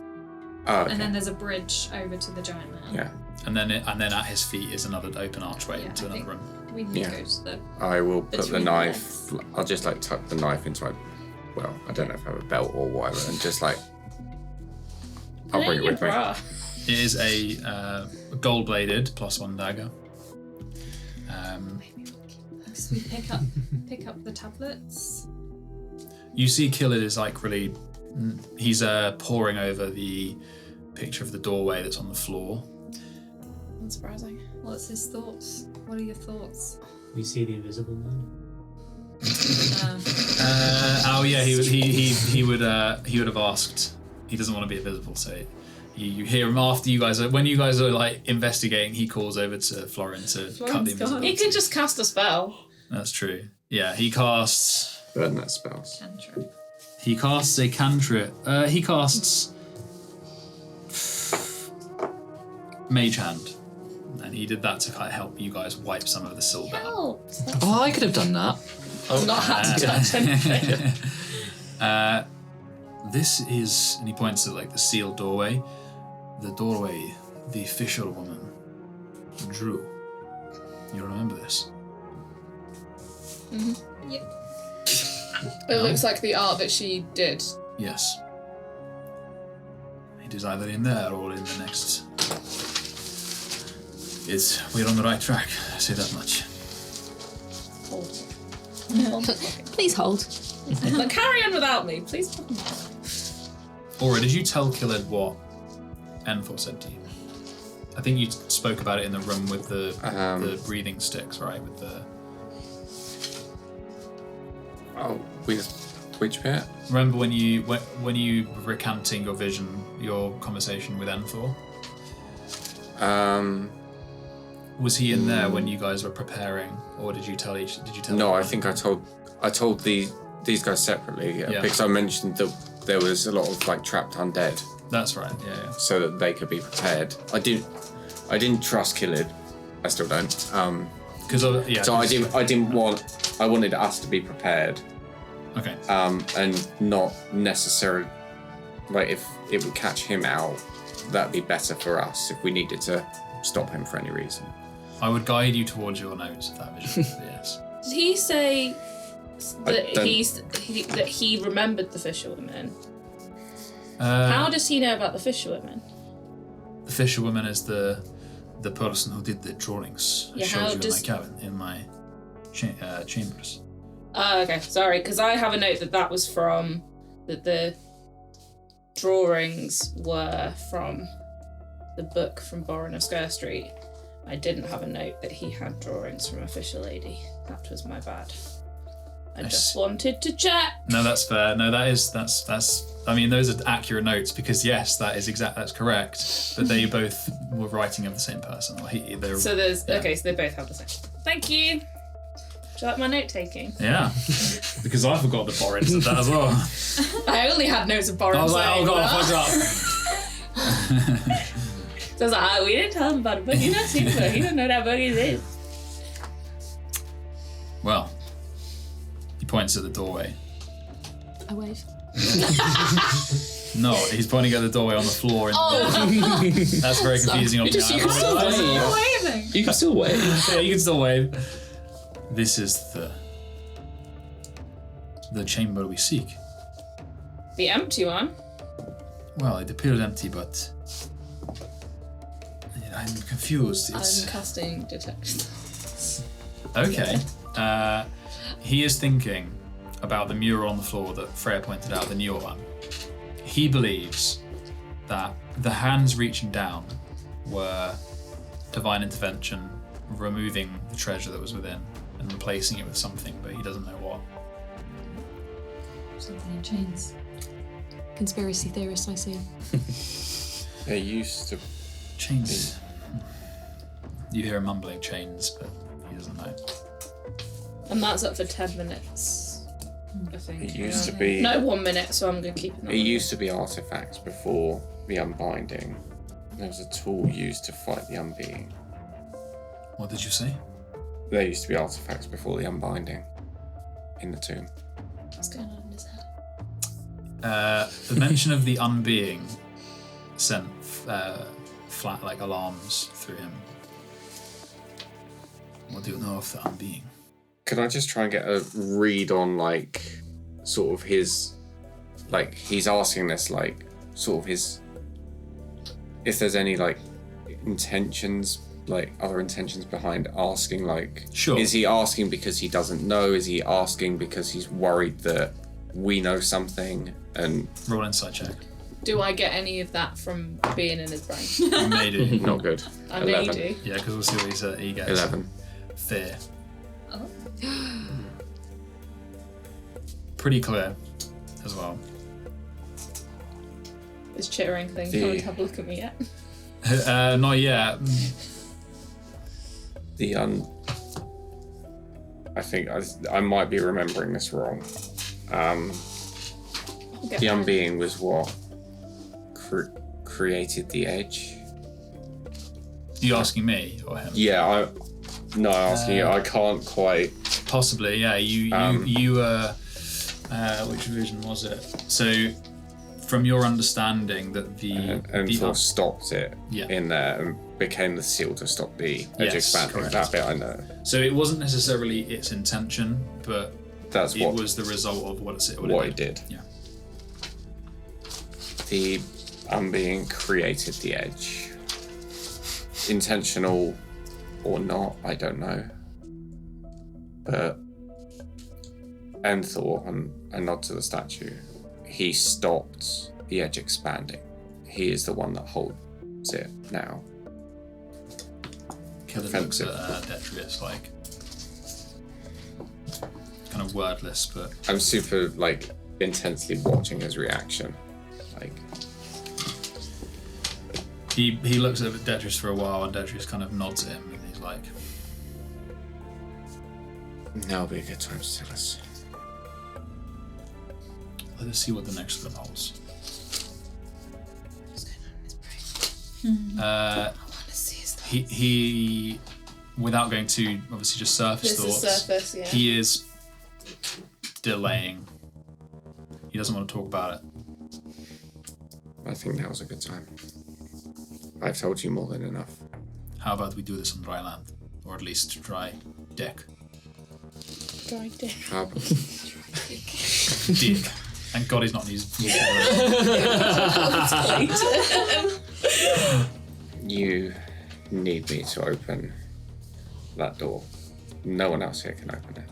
Oh, okay. And then there's a bridge over to the giant man. Yeah. and then at his feet is another open archway Yeah, into I another think- room. We need Yeah. to go to the... I will put the Between the knife. I'll just like tuck the knife into my. Well, I don't know if I have a belt or whatever, and just like. I'll bring it with me. It is a gold-bladed +1 dagger. So we pick up the tablets. You see Killid is like really... He's poring over the picture of the doorway that's on the floor. Unsurprising. What's his thoughts? What are your thoughts? We see the invisible man. He would have asked. He doesn't want to be invisible, so you hear him after you guys are, when you guys are like investigating. He calls over to Florin to cut the invisibility. He can just cast a spell. That's true. Yeah, he casts. Burn that spells. Cantrip. He casts a cantrip. He casts Mage Hand, and he did that to kind of help you guys wipe some of the silver. Help! Oh, I could have done that. I've not had to touch anything. This is, and he points at like the sealed doorway. The doorway the fisherwoman drew. You remember this? Mm-hmm. Yep. It looks like the art that she did. Yes. It is either in there or in the next. We're on the right track, I say that much. Hold. Please hold. But carry on without me, please. Aura, did you tell Killid what Enthor said to you? I think you spoke about it in the room with the breathing sticks, right? With the. Oh, with which bit? Remember when you were recanting your vision, your conversation with Enthor? Was he in there when you guys were preparing, or did you tell each? Did you tell? No, I think I told these guys separately because I mentioned that there was a lot of like trapped undead. That's right. Yeah. So that they could be prepared. I didn't trust Killid. I still don't. So I wanted us to be prepared. Okay. And not necessarily like if it would catch him out, that'd be better for us if we needed to stop him for any reason. I would guide you towards your notes of that vision. Yes. Did he say that he remembered the fisherwoman? How does he know about the fisherwoman? The fisherwoman is the person who did the drawings. I showed you in my cabin, in my chambers. Okay, sorry, because I have a note that was from the drawings were from the book from Borin of Sker Street. I didn't have a note that he had drawings from a fisher lady. That was my bad. I just wanted to check. No, that's fair. No, that's. I mean, those are accurate notes because yes, that's correct. But they both were writing of the same person. So they both have the same. Thank you. Do you like my note taking? Yeah, because I forgot that Borin said that as well. I only had notes of Borin. I was like, oh god, I fucked up. So I was like, we didn't tell him about it, but you've not seen the book. You don't know what that book is. Well, he points at the doorway. I wave. No, he's pointing at the doorway on the floor. That's very confusing. You can still wave. You can still wave. Yeah, you can still wave. This is the chamber we seek. The empty one? Well, it appears empty, but I'm confused. I'm casting detect. Okay. He is thinking about the mural on the floor that Freya pointed out, the newer one. He believes that the hands reaching down were divine intervention, removing the treasure that was within and replacing it with something, but he doesn't know what. Something in chains. Conspiracy theorist, I see. They used to chains. You hear him mumbling chains, but he doesn't know. And that's up for 10 minutes, I think. It used to be... No, 1 minute, so I'm going to keep it. It used to be artifacts before the unbinding. There was a tool used to fight the unbeing. What did you say? There used to be artifacts before the unbinding in the tomb. What's going on in his head? The mention of the unbeing sent flat like alarms through him. What do you know of the unbeing? Could I just try and get a read on like sort of his, like he's asking this like sort of his, if there's any like intentions, like other intentions behind asking, like sure. Is he asking because he doesn't know? Is he asking because he's worried that we know something? And roll insight check. Do I get any of that from being in his brain? You may do. Not good. I 11. may do. Yeah, because we'll see what he gets. 11. Fear. Oh. Pretty clear as well. This chittering thing, can't have a look at me yet. Not yet. I think I might be remembering this wrong. The unbeing was what created the edge. You asking me or him? Yeah, I'm asking you. I can't quite. Possibly, yeah. You which version was it? So from your understanding that and Thor stopped it Yeah. in there and became the seal to stop the edge Yes, expanding. correct. That bit I know. So it wasn't necessarily its intention, but That's it what was the result of what it did. Yeah. The unbeing created the edge. Intentional or not, I don't know. But Thor, and a nod to the statue, he stopped the edge expanding. He is the one that holds it now. Killid looks at Detrius like kind of wordless, but I'm super intensely watching his reaction. he looks at Detrius for a while, and Detrius kind of nods at him, and he's like, Now will be a good time to tell us. let us see what the next room holds. What's going on in his brain? I want to see his thoughts. He without going to obviously just surface This thoughts, is surface, yeah. he is delaying. He doesn't want to talk about it. I think now's a good time. I've told you more than enough. How about we do this on dry land? Or at least dry deck. Dry dick. How about Dick. Thank God he's not in his you need me to open that door? No one else here can open it.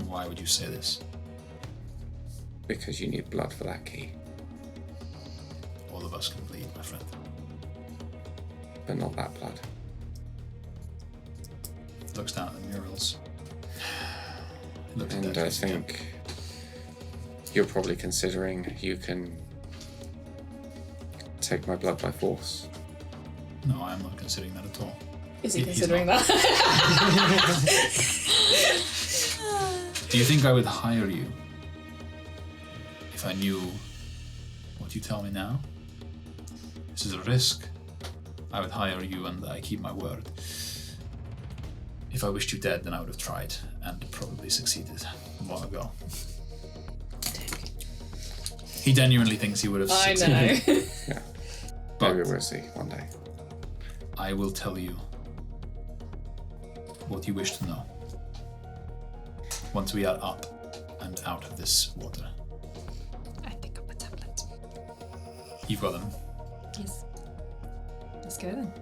Why would you say this? Because you need blood for that key. All of us can bleed, my friend. But not that blood. Looks down at the murals. Looks at And I Detrius again. think you're probably considering you can take my blood by force. No, I am not considering that at all. Is he He's considering not. that? Do you think I would hire you if I knew what you tell me now? This is a risk. I would hire you and I keep my word. If I wished you dead, then I would have tried and probably succeeded a while ago. He genuinely thinks he would have I succeeded. know. Yeah. But Maybe we'll see one day. I will tell you what you wish to know once we are up and out of this water. I pick up a tablet. You've got them. Yes. Let's go then.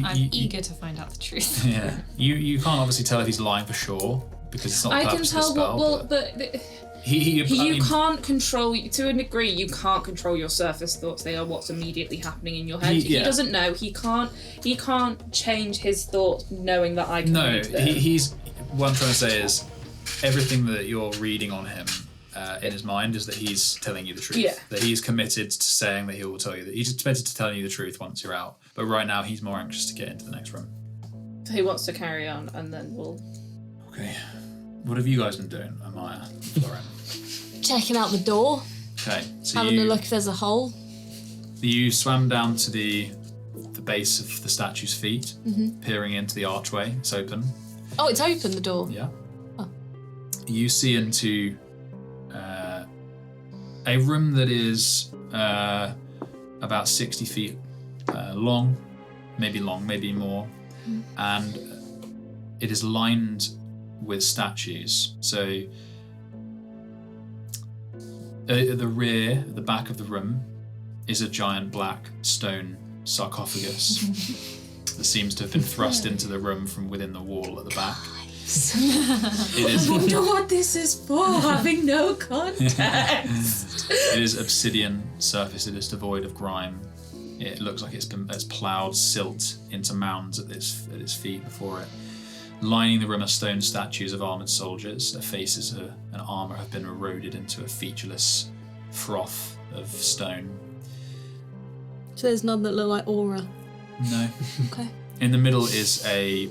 I'm You- eager to find out the truth. Yeah. You can't obviously tell if he's lying for sure because it's not the I can purpose of the tell spell. what. Well, but but you can't control, to a degree, you can't control your surface thoughts. They are what's immediately happening in your head. He yeah. doesn't know. He can't change his thoughts knowing that I can No, read them. he's. What I'm trying to say is everything that you're reading on him in his mind is that he's telling you the truth. Yeah. That he's committed to saying that he will tell you that. He's committed to telling you the truth once you're out. But right now he's more anxious to get into the next room. He wants to carry on, and then we'll. Okay. What have you guys been doing, Amaya, Lauren? Checking out the door, Okay, so having a look if there's a hole. you swam down to the base of the statue's feet, peering into the archway. It's open. Oh, it's open, the door. Yeah. Oh. You see into a room that is about 60 feet long, maybe more, and it is lined with statues. So at the rear, at the back of the room, is a giant black stone sarcophagus that seems to have been thrust into the room from within the wall at the back. It is. I wonder what this is for, having no context. It is obsidian surface. It is devoid of grime. It looks like it's ploughed silt into mounds at its feet before it. Lining the room are stone statues of armoured soldiers. Their faces and armour have been eroded into a featureless froth of stone. So there's none that look like aura. No. Okay. In the middle is a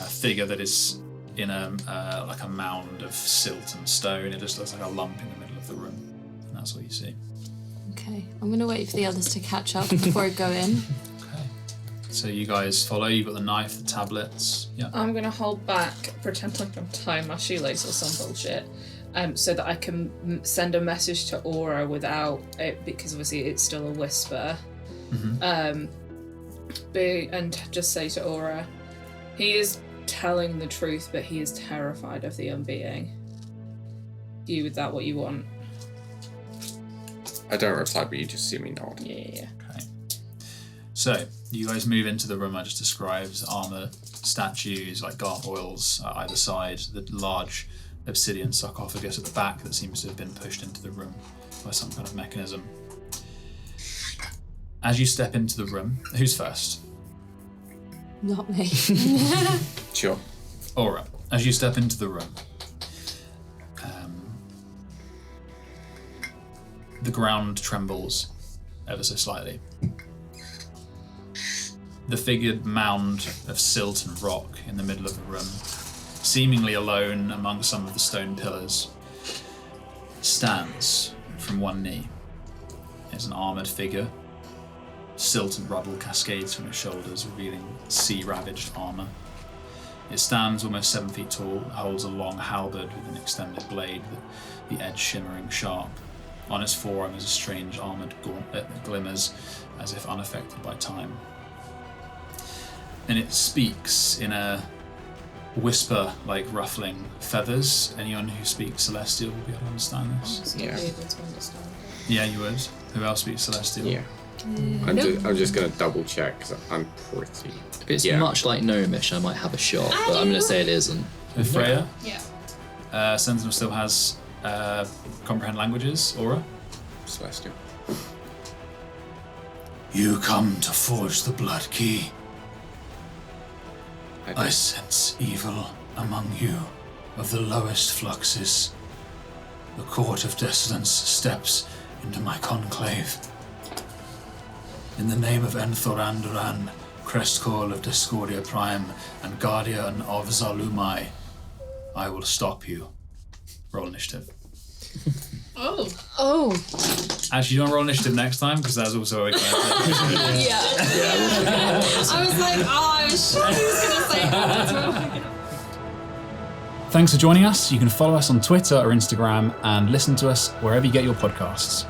figure that is in like a mound of silt and stone. It just looks like a lump in the middle of the room. And that's what you see. Okay. I'm going to wait for the others to catch up before I go in. Okay. So you guys follow. You've got the knife, the tablets. Yeah. I'm gonna hold back, pretend like I'm tying my shoelace or some bullshit, so that I can send a message to Aura without it, because obviously it's still a whisper. And just say to Aura, he is telling the truth, but he is terrified of the unbeing. Is that what you want? I don't reply, but you just see me nod. Yeah. Okay. So, you guys move into the room I just described. Armour, statues, like gargoyles at either side, the large obsidian sarcophagus at the back that seems to have been pushed into the room by some kind of mechanism. As you step into the room, who's first? Not me. Sure. Aura, as you step into the room, the ground trembles ever so slightly. The figured mound of silt and rock in the middle of the room, seemingly alone among some of the stone pillars, stands from one knee. It's an armoured figure. Silt and rubble cascades from its shoulders, revealing sea-ravaged armour. It stands almost 7 feet tall, holds a long halberd with an extended blade, the edge shimmering sharp. On its forearm is a strange armoured gauntlet that glimmers as if unaffected by time. And it speaks in a whisper like ruffling feathers. Anyone who speaks Celestial will be able to understand this. Be able to understand it. Yeah, you would. Who else speaks Celestial? Yeah. I'm just going to double check because I'm pretty. If it's much like Gnomish, I might have a shot, but I'm going to say it isn't. And Freya? Yeah. Sentinel still has comprehend languages. Aura? Celestial. You come to forge the blood key. I sense evil among you of the lowest fluxes. The court of Descendants steps into my conclave. In the name of Enthoranduran, Crestcall of Discordia Prime, and Guardian of Zarlumai, I will stop you. Roll initiative. Oh. Actually, you want to roll initiative next time? Because that's also a way to Yeah. I was like, I was sure he was going to say that. Thanks for joining us. You can follow us on Twitter or Instagram and listen to us wherever you get your podcasts.